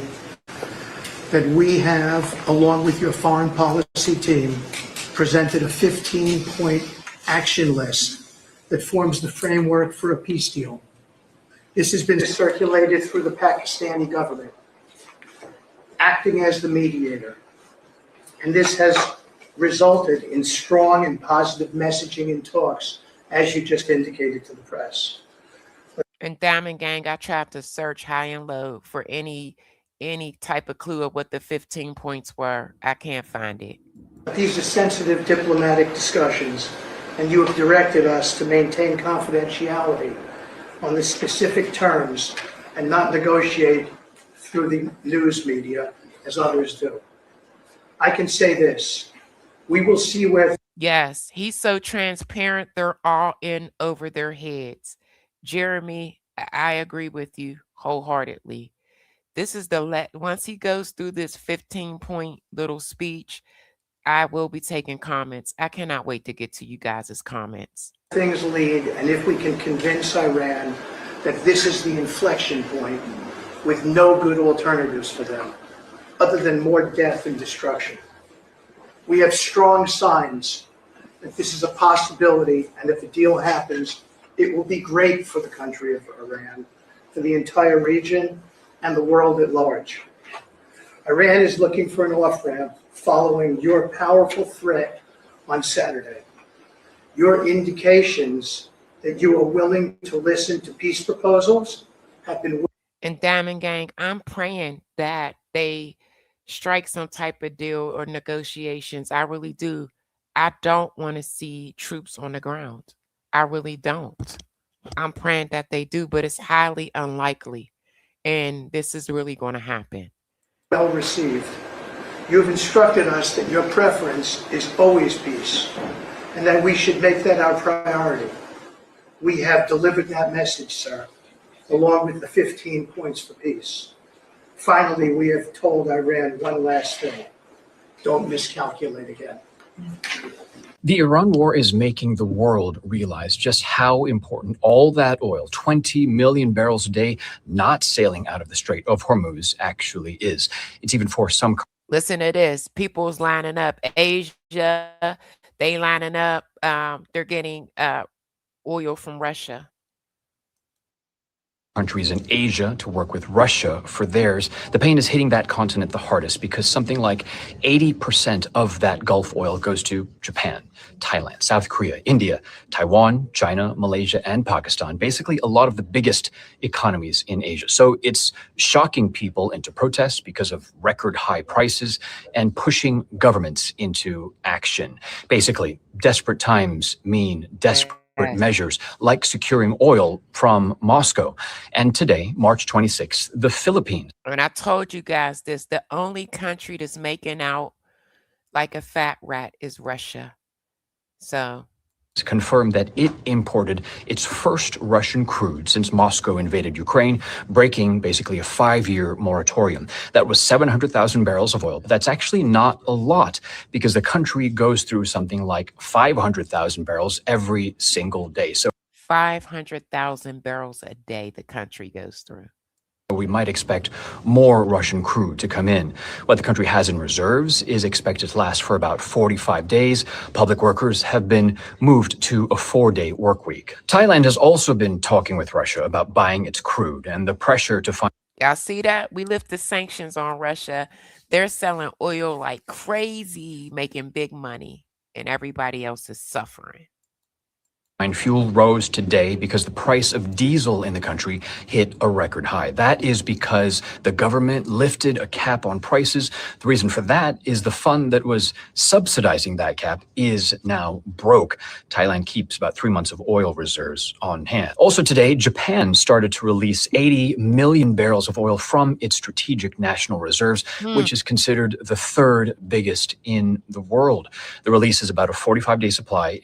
that we have, along with your foreign policy team, presented a 15-point action list that forms the framework for a peace deal. This has been circulated through the Pakistani government, acting as the mediator. And this has resulted in strong and positive messaging in talks, as you just indicated to the press. And Diamond Gang, I tried to search high and low for any type of clue of what the 15 points were. I can't find it. These are sensitive diplomatic discussions, and you have directed us to maintain confidentiality on the specific terms and not negotiate through the news media as others do. I can say this, we will see where... Yes, he's so transparent, they're all in over their heads. Jeremy, I agree with you wholeheartedly. This is once he goes through this 15-point little speech, I will be taking comments. I cannot wait to get to you guys' comments. Things lead, and if we can convince Iran that this is the inflection point with no good alternatives for them, other than more death and destruction. We have strong signs that this is a possibility, and if the deal happens, it will be great for the country of Iran, for the entire region, and the world at large. Iran is looking for an off-ramp following your powerful threat on Saturday. Your indications that you are willing to listen to peace proposals have been... And Diamond Gang, I'm praying that they strike some type of deal or negotiations. I really do. I don't want to see troops on the ground. I really don't. I'm praying that they do, but it's highly unlikely. And this is really going to happen. Well received. You have instructed us that your preference is always peace, and that we should make that our priority. We have delivered that message, sir, along with the 15 points for peace. Finally, we have told Iran one last thing. Don't miscalculate again. The Iran war is making the world realize just how important all that oil, 20 million barrels a day, not sailing out of the Strait of Hormuz actually is. It's even forced some... Listen to this. People's lining up. Asia, they lining up. They're getting oil from Russia. Countries in Asia to work with Russia for theirs. The pain is hitting that continent the hardest because something like 80% of that Gulf oil goes to Japan, Thailand, South Korea, India, Taiwan, China, Malaysia, and Pakistan. Basically, a lot of the biggest economies in Asia. So it's shocking people into protests because of record high prices and pushing governments into action. Basically, desperate times mean desperate measures like securing oil from Moscow. And today, March 26th, the Philippines. And I told you guys this, the only country that's making out like a fat rat is Russia. So confirmed that it imported its first Russian crude since Moscow invaded Ukraine, breaking basically a 5-year moratorium. That was 700,000 barrels of oil. But that's actually not a lot because the country goes through something like 500,000 barrels every single day. So 500,000 barrels a day the country goes through. We might expect more Russian crude to come in. What the country has in reserves is expected to last for about 45 days. Public workers have been moved to a 4-day work week. Thailand has also been talking with Russia about buying its crude, and the pressure to find... Y'all see that? We lifted sanctions on Russia. They're selling oil like crazy, making big money, and everybody else is suffering. Fuel rose today because the price of diesel in the country hit a record high. That is because the government lifted a cap on prices. The reason for that is the fund that was subsidizing that cap is now broke. Thailand keeps about 3 months of oil reserves on hand. Also today, Japan started to release 80 million barrels of oil from its strategic national reserves, which is considered the 3rd biggest in the world. The release is about a 45-day supply.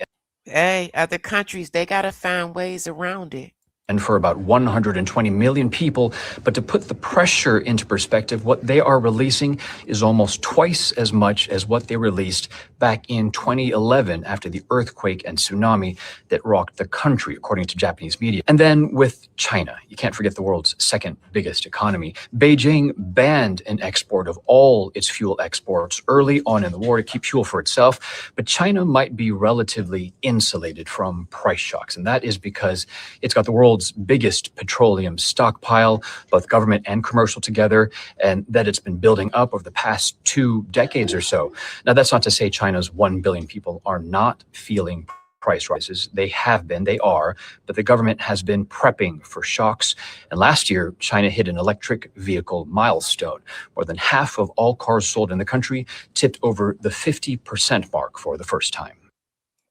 Hey, other countries, they got to find ways around it. and for about 120 million people. But to put the pressure into perspective, what they are releasing is almost twice as much as what they released back in 2011 after the earthquake and tsunami that rocked the country, according to Japanese media. And then with China, you can't forget the world's second biggest economy. Beijing banned an export of all its fuel exports early on in the war to keep fuel for itself. But China might be relatively insulated from price shocks, and that is because it's got the world's biggest petroleum stockpile, both government and commercial together, and that it's been building up over the past 2 decades or so. Now, that's not to say China's 1 billion people are not feeling price rises. They have been, they are, but the government has been prepping for shocks. And last year, China hit an electric vehicle milestone. More than half of all cars sold in the country tipped over the 50% mark for the first time.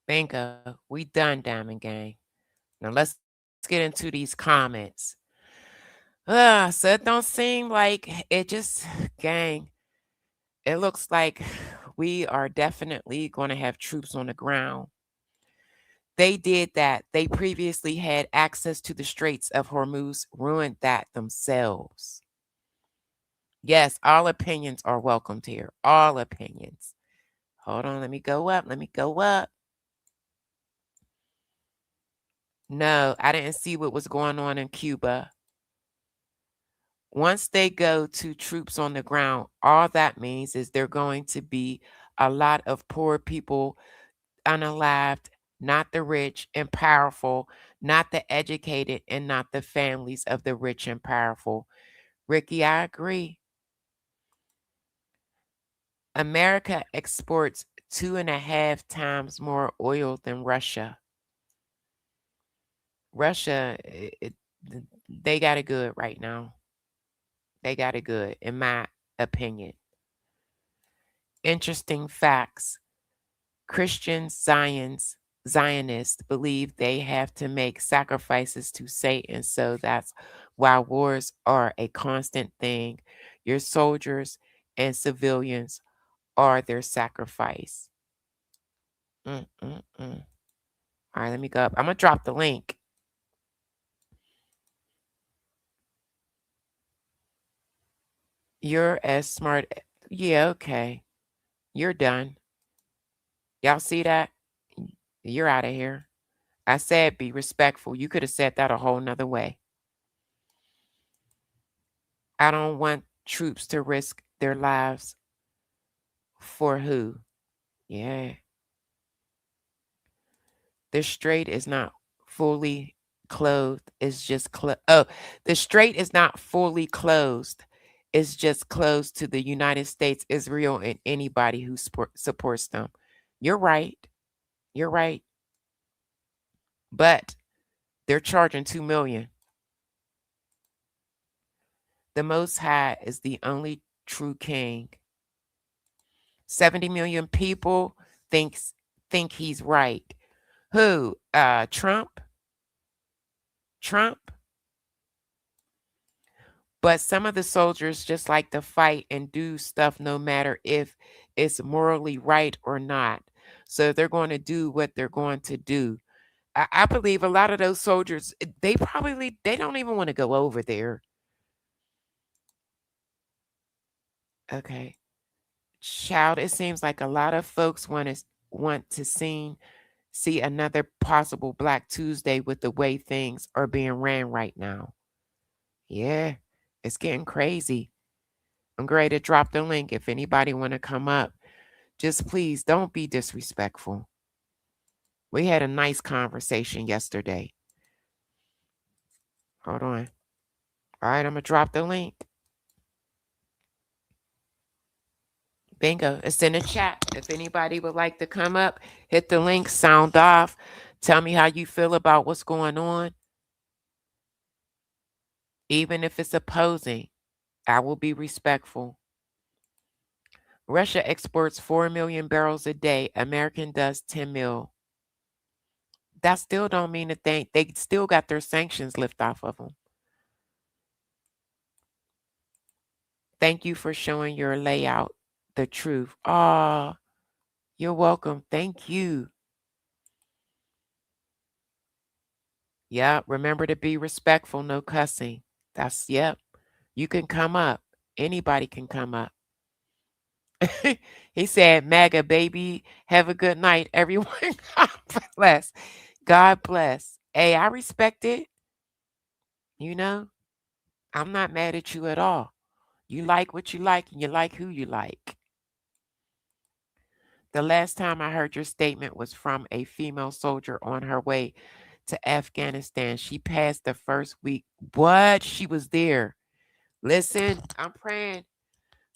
Bingo. We done, Diamond Gang. Now let's get into these comments. So it don't seem like it just, gang, it looks like we are definitely going to have troops on the ground. They did that. They previously had access to the Straits of Hormuz, ruined that themselves. Yes, all opinions are welcomed here. All opinions. Hold on, let me go up. Let me go up. No, I didn't see what was going on in Cuba. Once they go to troops on the ground, all that means is there going to be a lot of poor people unalived, not the rich and powerful, not the educated, and not the families of the rich and powerful. Ricky, I agree. America exports 2.5 times more oil than Russia. Russia, they got it good right now. They got it good, in my opinion. Interesting facts. Christian Zionists believe they have to make sacrifices to Satan, so that's why wars are a constant thing. Your soldiers and civilians are their sacrifice. All right, let me go up. I'm going to drop the link. You're as smart. Yeah, okay. You're done. Y'all see that? You're out of here. I said be respectful. You could have said that a whole nother way. I don't want troops to risk their lives. For who? Yeah. The strait is not fully closed. It's just the strait is not fully closed. It's just closed to the United States, Israel, and anybody who supports them. You're right. You're right. But they're charging $2 million. The Most High is the only true king. 70 million people think he's right. Who? Trump? Trump? But some of the soldiers just like to fight and do stuff no matter if it's morally right or not. So they're going to do what they're going to do. I believe a lot of those soldiers, they don't even want to go over there. Okay. Child, it seems like a lot of folks want to see another possible Black Tuesday with the way things are being ran right now. Yeah, it's getting crazy. I'm ready to drop the link if anybody want to come up. Just please don't be disrespectful. We had a nice conversation yesterday. Hold on. All right, I'm going to drop the link. Bingo. It's in the chat. If anybody would like to come up, hit the link, sound off. Tell me how you feel about what's going on. Even if it's opposing, I will be respectful. Russia exports 4 million barrels a day. American does 10 mil. That still don't mean a thing. They still got their sanctions lifted off of them. Thank you for showing your layout, the truth. Oh, you're welcome. Thank you. Yeah, remember to be respectful, no cussing. That's, yep. You can come up. Anybody can come up. He said, MAGA baby, have a good night, everyone. God bless. God bless. Hey, I respect it. You know, I'm not mad at you at all. You like what you like and you like who you like. The last time I heard your statement was from a female soldier on her way to Afghanistan. She passed the first week. What? She was there. Listen, I'm praying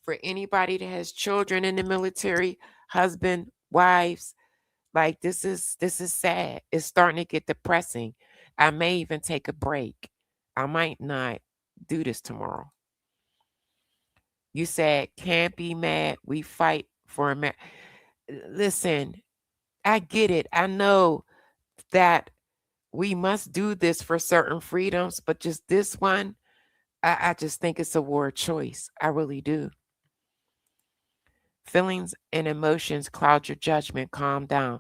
for anybody that has children in the military, husband, wives. Like this is sad. It's starting to get depressing. I may even take a break. I might not do this tomorrow. You said can't be mad. We fight for America. Listen, I get it. I know that we must do this for certain freedoms, but just this one, I just think it's a war of choice. I really do. Feelings and emotions cloud your judgment. Calm down.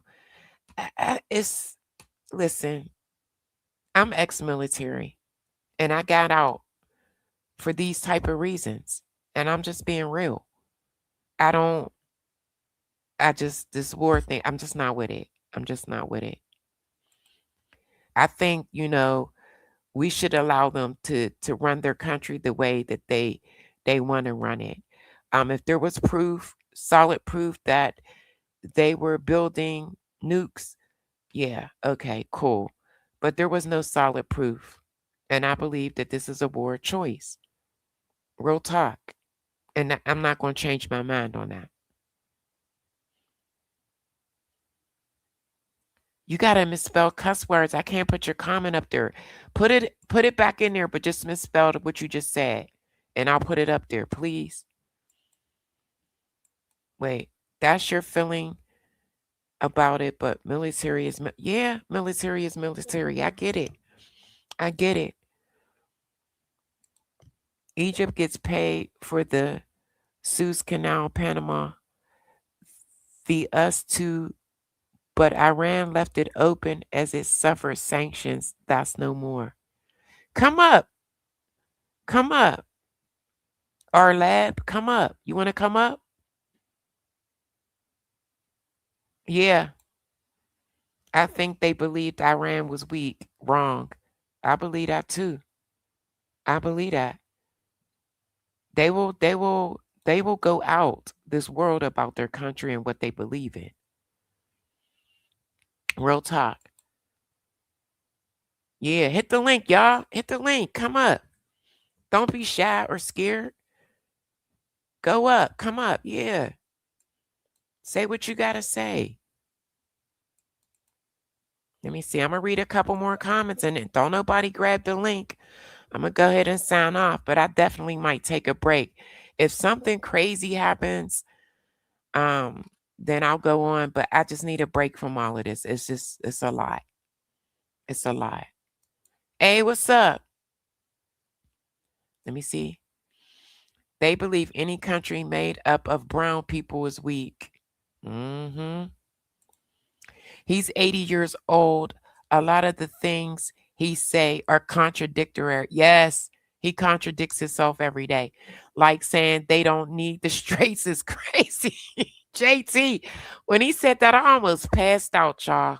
Listen, I'm ex-military and I got out for these type of reasons. And I'm just being real. This war thing, I'm just not with it. I'm just not with it. I think, we should allow them to run their country the way that they want to run it. If there was solid proof that they were building nukes, yeah, okay, cool. But there was no solid proof. And I believe that this is a war of choice. Real talk. And I'm not going to change my mind on that. You got to misspell cuss words. I can't put your comment up there. Put it back in there, but just misspell what you just said. And I'll put it up there, please. Wait, that's your feeling about it, but military is, military is military. I get it. I get it. Egypt gets paid for the Suez Canal, Panama, us too, but Iran left it open as it suffers sanctions. That's no more. Come up. Come up. Our lab, come up. You want to come up? Yeah. I think they believed Iran was weak. Wrong. I believe that too. I believe that. They will go out this world about their country and what they believe in. Real talk. Yeah, hit the link, y'all. Hit the link. Come up. Don't be shy or scared. Go up. Come up. Yeah. Say what you got to say. Let me see. I'm going to read a couple more comments and don't nobody grab the link. I'm going to go ahead and sign off, but I definitely might take a break. If something crazy happens, then I'll go on, but I just need a break from all of this. It's a lot. It's a lot. Hey, what's up? Let me see. They believe any country made up of brown people is weak. He's 80 years old. A lot of the things he say are contradictory. Yes, he contradicts himself every day. Like saying they don't need the straits is crazy. JT, when he said that, I almost passed out, y'all.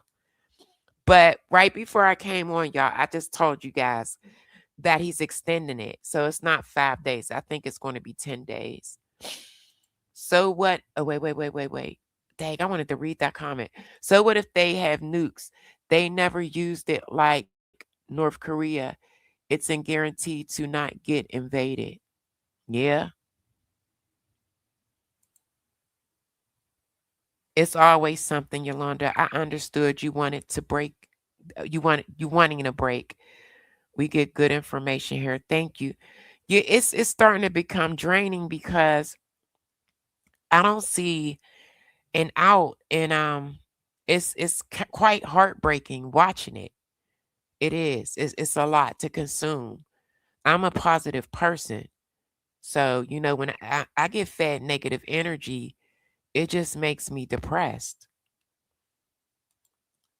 But right before I came on, y'all, I just told you guys that he's extending it. So it's not 5 days. I think it's going to be 10 days. So what? Oh, wait. Dang, I wanted to read that comment. So what if they have nukes? They never used it like North Korea. It's in guaranteed to not get invaded. Yeah. It's always something, Yolanda. I understood you wanted to break. You wanting to break. We get good information here. Thank you. Yeah, it's starting to become draining because I don't see an out, and it's quite heartbreaking watching it. It is. It's a lot to consume. I'm a positive person, so when I get fed negative energy, it just makes me depressed.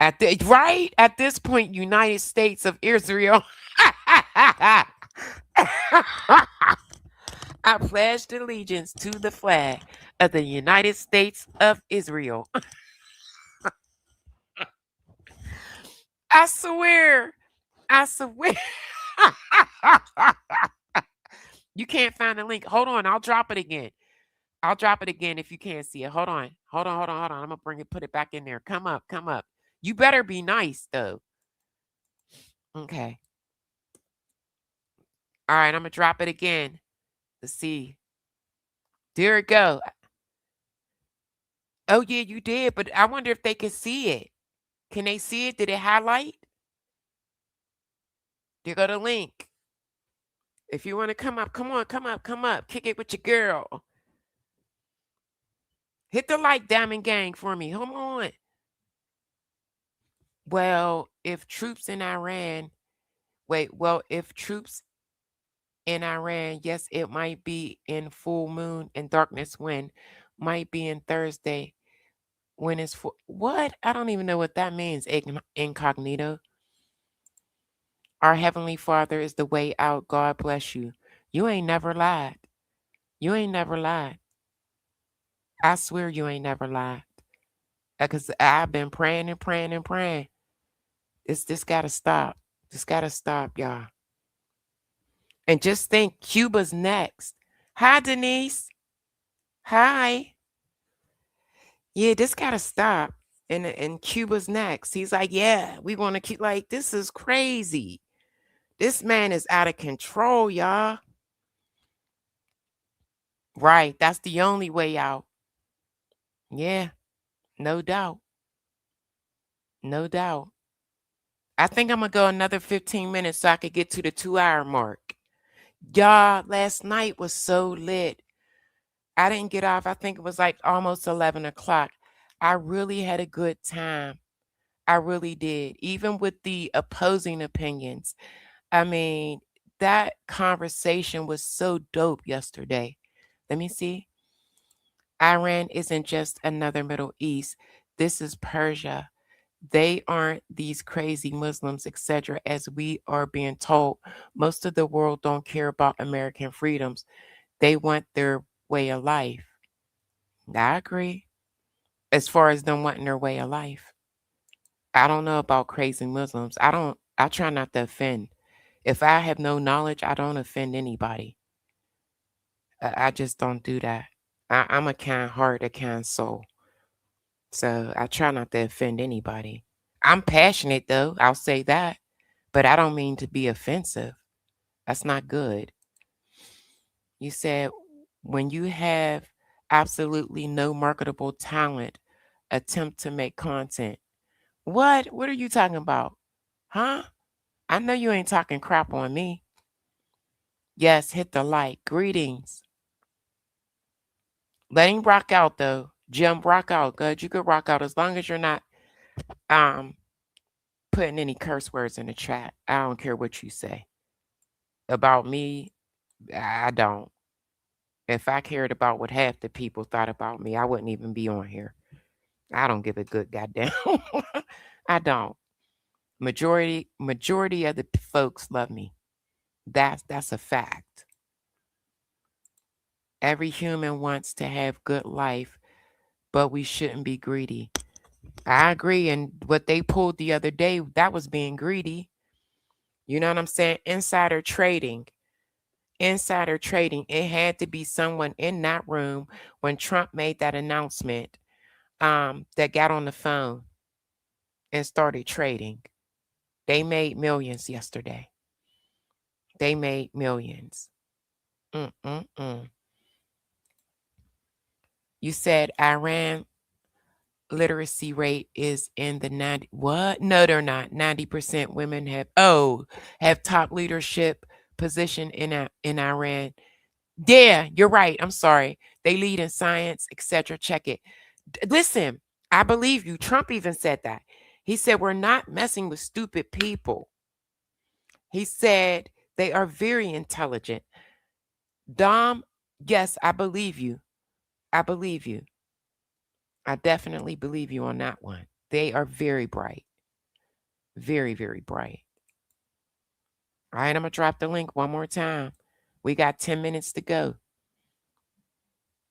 At this point, United States of Israel. I pledged allegiance to the flag of the United States of Israel. I swear. You can't find the link. Hold on, I'll drop it again. If you can't see it. Hold on. I'm gonna put it back in there. Come up. You better be nice though. Okay. All right, I'm gonna drop it again. Let's see. There it go. Oh yeah, you did, but I wonder if they can see it. Can they see it? Did it highlight? There go the link. If you want to come up, come up. Kick it with your girl. Hit the like, Diamond Gang, for me. Come on. Well, if troops in Iran, yes, it might be in full moon and darkness when, might be in Thursday when it's full. What? I don't even know what that means, incognito. Our Heavenly Father is the way out. God bless you. You ain't never lied. I swear you ain't never lied. Because I've been praying and praying and praying. This gotta stop. This gotta stop, y'all. And just think, Cuba's next. Hi, Denise. Hi. Yeah, this gotta stop. And Cuba's next. He's like, yeah, we want to keep, like, this is crazy. This man is out of control, y'all. Right. That's the only way out. Yeah. No doubt. I think I'm going to go another 15 minutes so I could get to the 2-hour mark. Y'all, last night was so lit. I didn't get off. I think it was like almost 11 o'clock. I really had a good time. I really did. Even with the opposing opinions. I mean, that conversation was so dope yesterday. Let me see. Iran isn't just another Middle East. This is Persia. They aren't these crazy Muslims, etc., as we are being told. Most of the world don't care about American freedoms. They want their way of life. I agree. As far as them wanting their way of life. I don't know about crazy Muslims. I try not to offend. If I have no knowledge, I don't offend anybody. I just don't do that. I'm a kind heart, a kind soul. So I try not to offend anybody. I'm passionate, though. I'll say that. But I don't mean to be offensive. That's not good. You said when you have absolutely no marketable talent, attempt to make content. What? What are you talking about? Huh? I know you ain't talking crap on me. Yes, hit the like. Greetings. Let him rock out, though. Jim, rock out. Good. You could rock out as long as you're not putting any curse words in the chat. I don't care what you say. About me, I don't. If I cared about what half the people thought about me, I wouldn't even be on here. I don't give a good goddamn. I don't. Majority of the folks love me. That's a fact. Every human wants to have good life, but we shouldn't be greedy. I agree. And what they pulled the other day, that was being greedy. You know what I'm saying? Insider trading. It had to be someone in that room when Trump made that announcement that got on the phone and started trading. They made millions yesterday. They made millions. You said Iran literacy rate is in the 90. What? No, they're not. 90% women have top leadership position in Iran. Yeah, you're right. I'm sorry. They lead in science, etc. Check it. Listen, I believe you. Trump even said that. He said, we're not messing with stupid people. He said they are very intelligent. Dom, yes, I believe you. I definitely believe you on that one. They are very bright. Very, very bright. All right, I'm going to drop the link one more time. We got 10 minutes to go.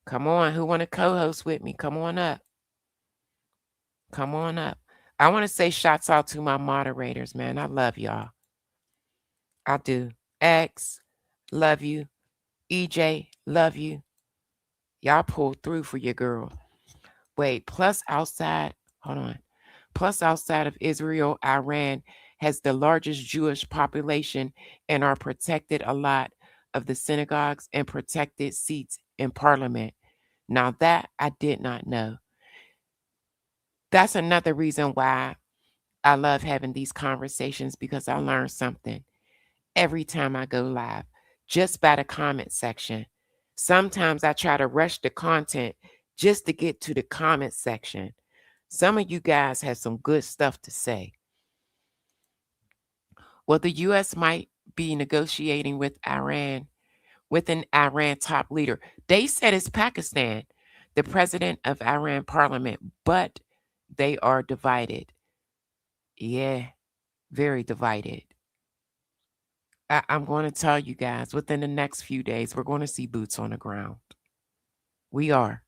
Come on. Who want to co-host with me? Come on up. Come on up. I want to say shouts out to my moderators, man. I love y'all. I do. X, love you. EJ, love you. Y'all pulled through for your girl. Wait, plus outside of Israel, Iran has the largest Jewish population and are protected a lot of the synagogues and protected seats in parliament. Now that I did not know. That's another reason why I love having these conversations, because I learn something every time I go live, just by the comment section. Sometimes I try to rush the content just to get to the comment section. Some of you guys have some good stuff to say. Well, the U.S. might be negotiating with an Iran top leader. They said it's Pakistan, the president of Iran parliament, but they are divided. Yeah, very divided. I'm going to tell you guys, within the next few days, we're going to see boots on the ground. We are.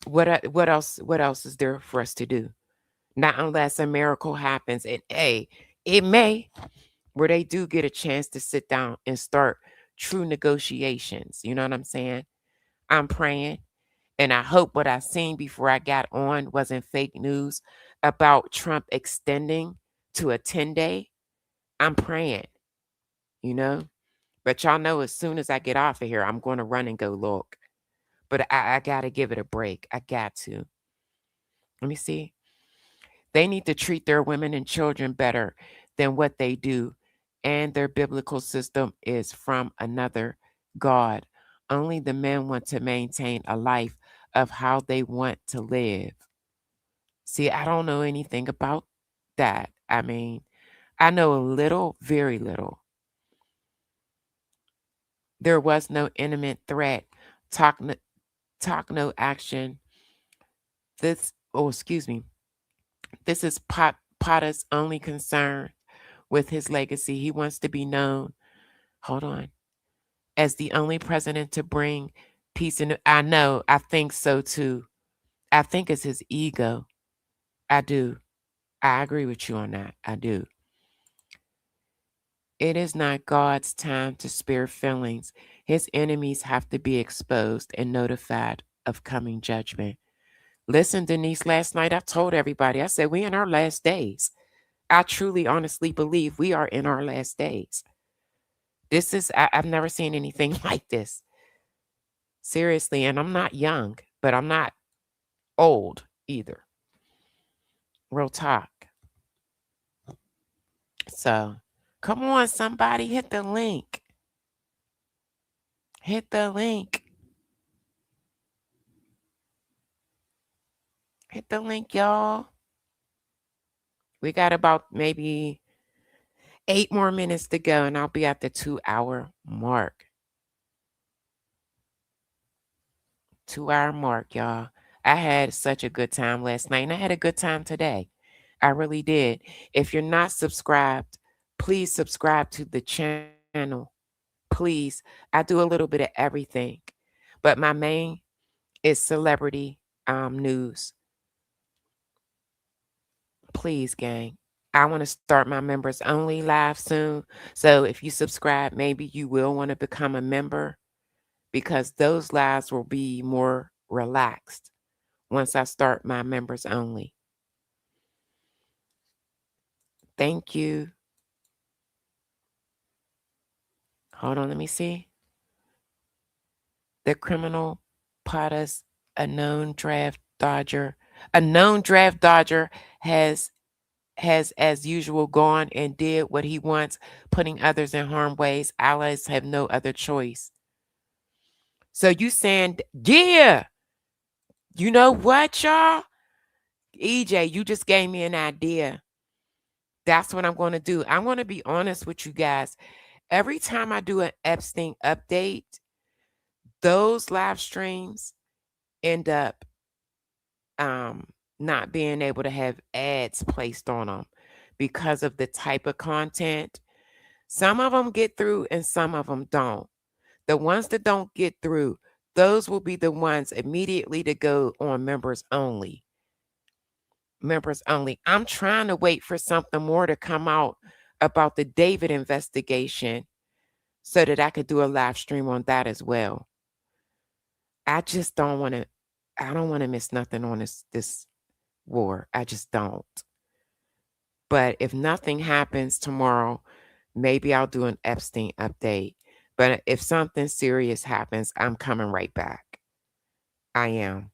What else is there for us to do? Not unless a miracle happens. And it may, where they do get a chance to sit down and start true negotiations. You know what I'm saying? I'm praying, and I hope what I seen before I got on wasn't fake news about Trump extending to a 10-day. I'm praying, but y'all know, as soon as I get off of here, I'm going to run and go look. But I got to give it a break. I got to. Let me see. They need to treat their women and children better than what they do. And their biblical system is from another God. Only the men want to maintain a life of how they want to live. See, I don't know anything about that. I know a little, very little. There was no imminent threat. Talk no action. This is Potter's only concern with his legacy. He wants to be known, as the only president to bring peace in. I know, I think so too. I think it's his ego. I do. I agree with you on that. I do. It is not God's time to spare feelings. His enemies have to be exposed and notified of coming judgment. Listen, Denise, last night I told everybody, I said, we in our last days. I truly, honestly believe we are in our last days. I've never seen anything like this. Seriously, and I'm not young, but I'm not old either. Real talk. So, come on, somebody, hit the link. Hit the link. Hit the link, y'all. We got about maybe 8 more minutes to go, and I'll be at the 2-hour mark. 2-hour mark, y'all. I had such a good time last night, and I had a good time today. I really did. If you're not subscribed, please subscribe to the channel. Please. I do a little bit of everything, but my main is celebrity news. Please, gang. I want to start my members only live soon. So if you subscribe, maybe you will want to become a member, because those lives will be more relaxed once I start my members only. Thank you. Hold on, let me see. The criminal Potter's a known draft dodger. A known draft dodger has as usual gone and did what he wants, putting others in harm's ways. Allies have no other choice. So you saying, yeah, you know what, y'all? EJ, you just gave me an idea. That's what I'm going to do. I want to be honest with you guys. Every time I do an Epstein update, those live streams end up not being able to have ads placed on them because of the type of content. Some of them get through and some of them don't. The ones that don't get through, those will be the ones immediately to go on members only. Members only. I'm trying to wait for something more to come out about the David investigation so that I could do a live stream on that as well. I just don't want to, I don't want to miss nothing on this war. I just don't. But if nothing happens tomorrow, maybe I'll do an Epstein update. But if something serious happens, I'm coming right back. I am.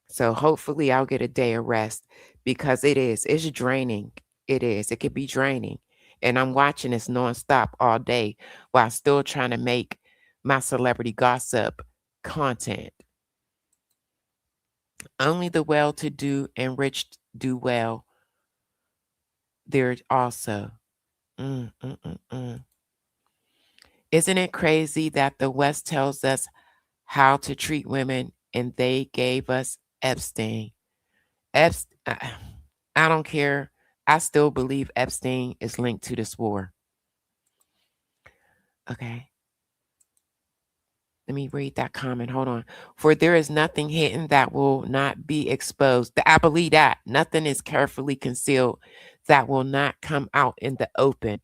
So hopefully I'll get a day of rest because it's draining. It is. It could be draining. And I'm watching this nonstop all day while still trying to make my celebrity gossip content. Only the well-to-do and rich do well. There's also. Isn't it crazy that the West tells us how to treat women and they gave us Epstein? I don't care. I still believe Epstein is linked to this war. Okay. Let me read that comment. Hold on. For there is nothing hidden that will not be exposed. I believe that. Nothing is carefully concealed that will not come out in the open.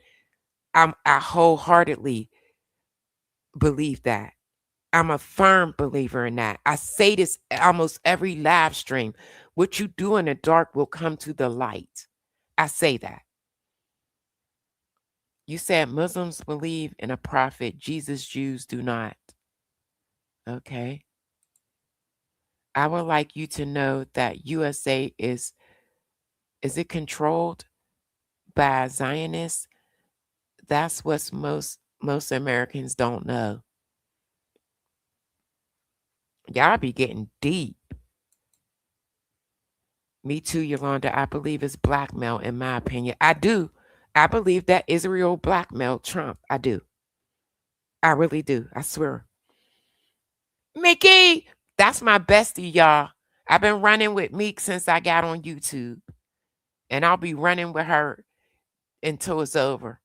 I wholeheartedly believe that. I'm a firm believer in that. I say this almost every live stream. What you do in the dark will come to the light. I say that. You said Muslims believe in a prophet. Jesus, Jews do not. Okay. I would like you to know that USA is it controlled by Zionists? That's what most Americans don't know. Y'all be getting deep. Me too, Yolanda. I believe it's blackmail, in my opinion. I do. I believe that Israel blackmailed Trump. I do. I really do. I swear. Mickey, that's my bestie, y'all. I've been running with Meek since I got on YouTube. And I'll be running with her until it's over.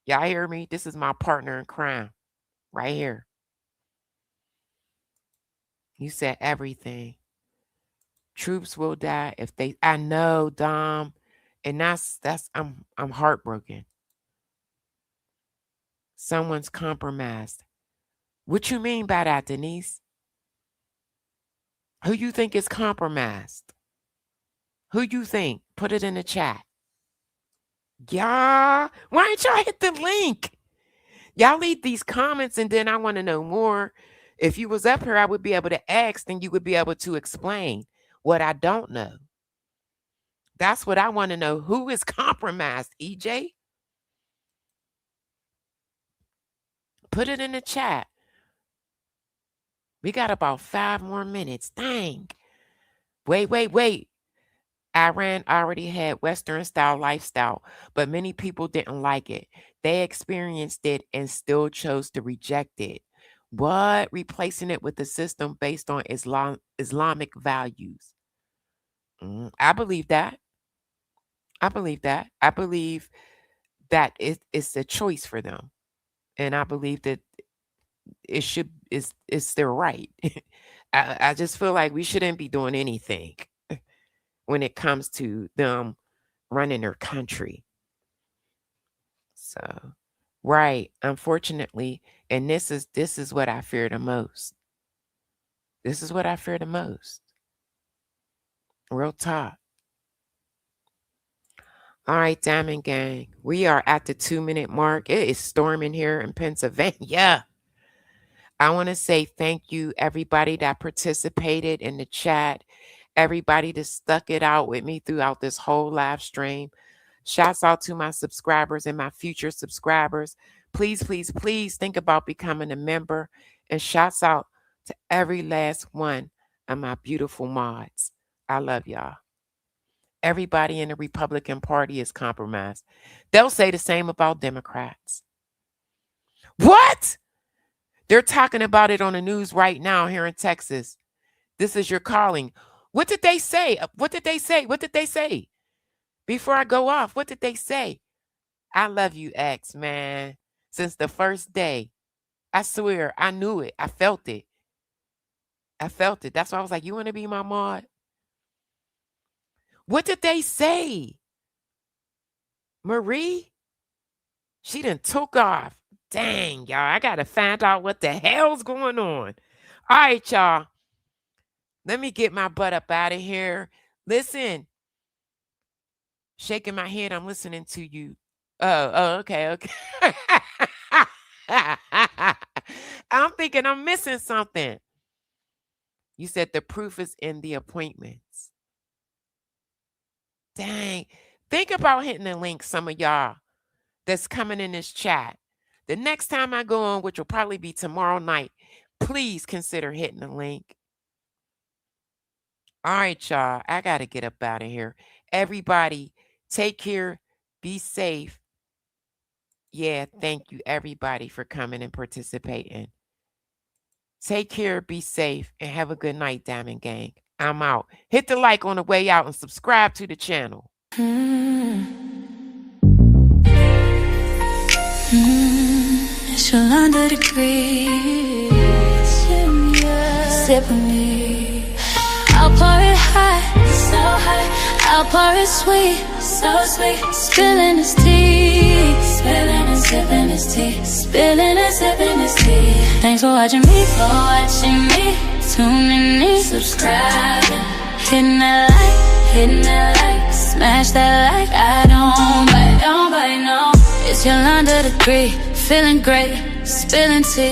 Y'all hear me? This is my partner in crime. Right here. You said everything. Troops will die if they. I know, Dom, and that's. I'm heartbroken. Someone's compromised. What you mean by that, Denise? Who you think is compromised? Who you think? Put it in the chat. Yeah. Why ain't y'all hit the link? Y'all leave these comments and then I want to know more. If you was up here, I would be able to ask and you would be able to explain what I don't know. That's what I want to know. Who is compromised, EJ? Put it in the chat. We got about 5 more minutes. Dang. Wait. Iran already had Western style lifestyle, but many people didn't like it. They experienced it and still chose to reject it. What? Replacing it with a system based on Islamic values. I believe that. I believe that. I believe that it's a choice for them. And I believe that it's their right. I just feel like we shouldn't be doing anything when it comes to them running their country. So, right, unfortunately, and this is what I fear the most. This is what I fear the most. Real talk. All right, Diamond Gang, we are at the 2-minute mark. It is storming here in Pennsylvania. I want to say thank you, everybody that participated in the chat, everybody that stuck it out with me throughout this whole live stream. Shouts out to my subscribers and my future subscribers. Please, please, please think about becoming a member. And shouts out to every last one of my beautiful mods. I love y'all. Everybody in the Republican Party is compromised. They'll say the same about Democrats. What? They're talking about it on the news right now here in Texas. This is your calling. What did they say? What did they say? What did they say? Before I go off, what did they say? I love you, X, man. Since the first day. I swear, I knew it. I felt it. I felt it. That's why I was like, you want to be my mod? What did they say? Marie? She done took off. Dang, y'all. I got to find out what the hell's going on. All right, y'all. Let me get my butt up out of here. Listen. Shaking my head. I'm listening to you. Oh, okay. I'm thinking I'm missing something. You said the proof is in the appointments. Dang. Think about hitting the link, some of y'all that's coming in this chat. The next time I go on, which will probably be tomorrow night, please consider hitting the link. All right, y'all. I got to get up out of here. Everybody, take care. Be safe. Yeah, thank you, everybody, for coming and participating. Take care, be safe, and have a good night, Diamond Gang. I'm out. Hit the like on the way out and subscribe to the channel. It's your under degrees. Sip with me. I'll pour it hot, so hot. I'll pour it sweet, so sweet. Spilling his tea, spilling and sipping his tea, spilling and sipping his tea. Thanks for watching me, tuning in, subscribing, hitting that like, smash that like. I don't bite, no. It's Yolanda the Greek, feeling great, spilling tea.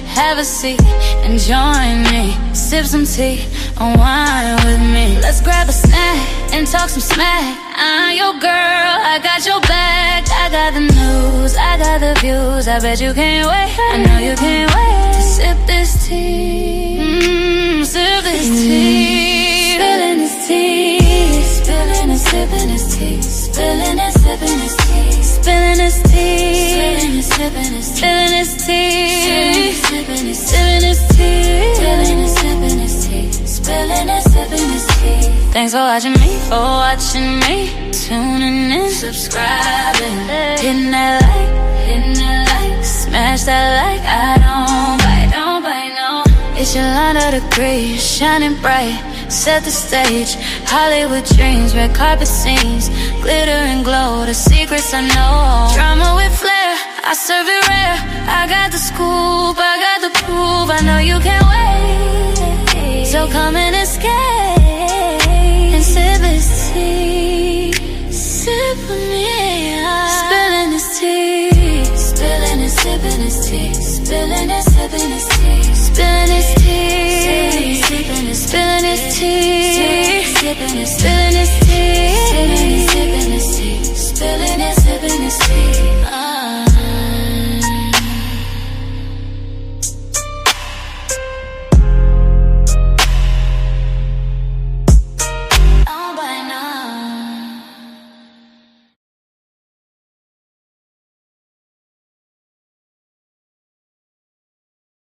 Have a seat and join me. Sip some tea, unwind with me. Let's grab a snack and talk some smack. I'm your girl, I got your back. I got the news, I got the views. I bet you can't wait, I know you can't wait to sip this tea. Sip this tea. Spilling this tea. Spilling and sipping this tea. Spilling and sipping this tea. Spilling this tea. Spilling and sipping this tea. Spilling this tea. Sipping this tea. Spilling and sipping this tea. Spilling and sipping this tea. Thanks for watching me, tuning in, subscribing, hitting that like, smash that like. I don't bite, no. It's Yolanda the Great, shining bright, set the stage. Hollywood dreams, red carpet scenes, glitter and glow, the secrets I know. Drama with flair, I serve it rare. I got the scoop, I got the proof. I know you can't wait, so come and escape and sip this tea. Sip with me, spilling this tea. Spilling and sipping this tea. Spilling and sipping this tea. Spilling this tea. Spilling this tea. Spilling this tea.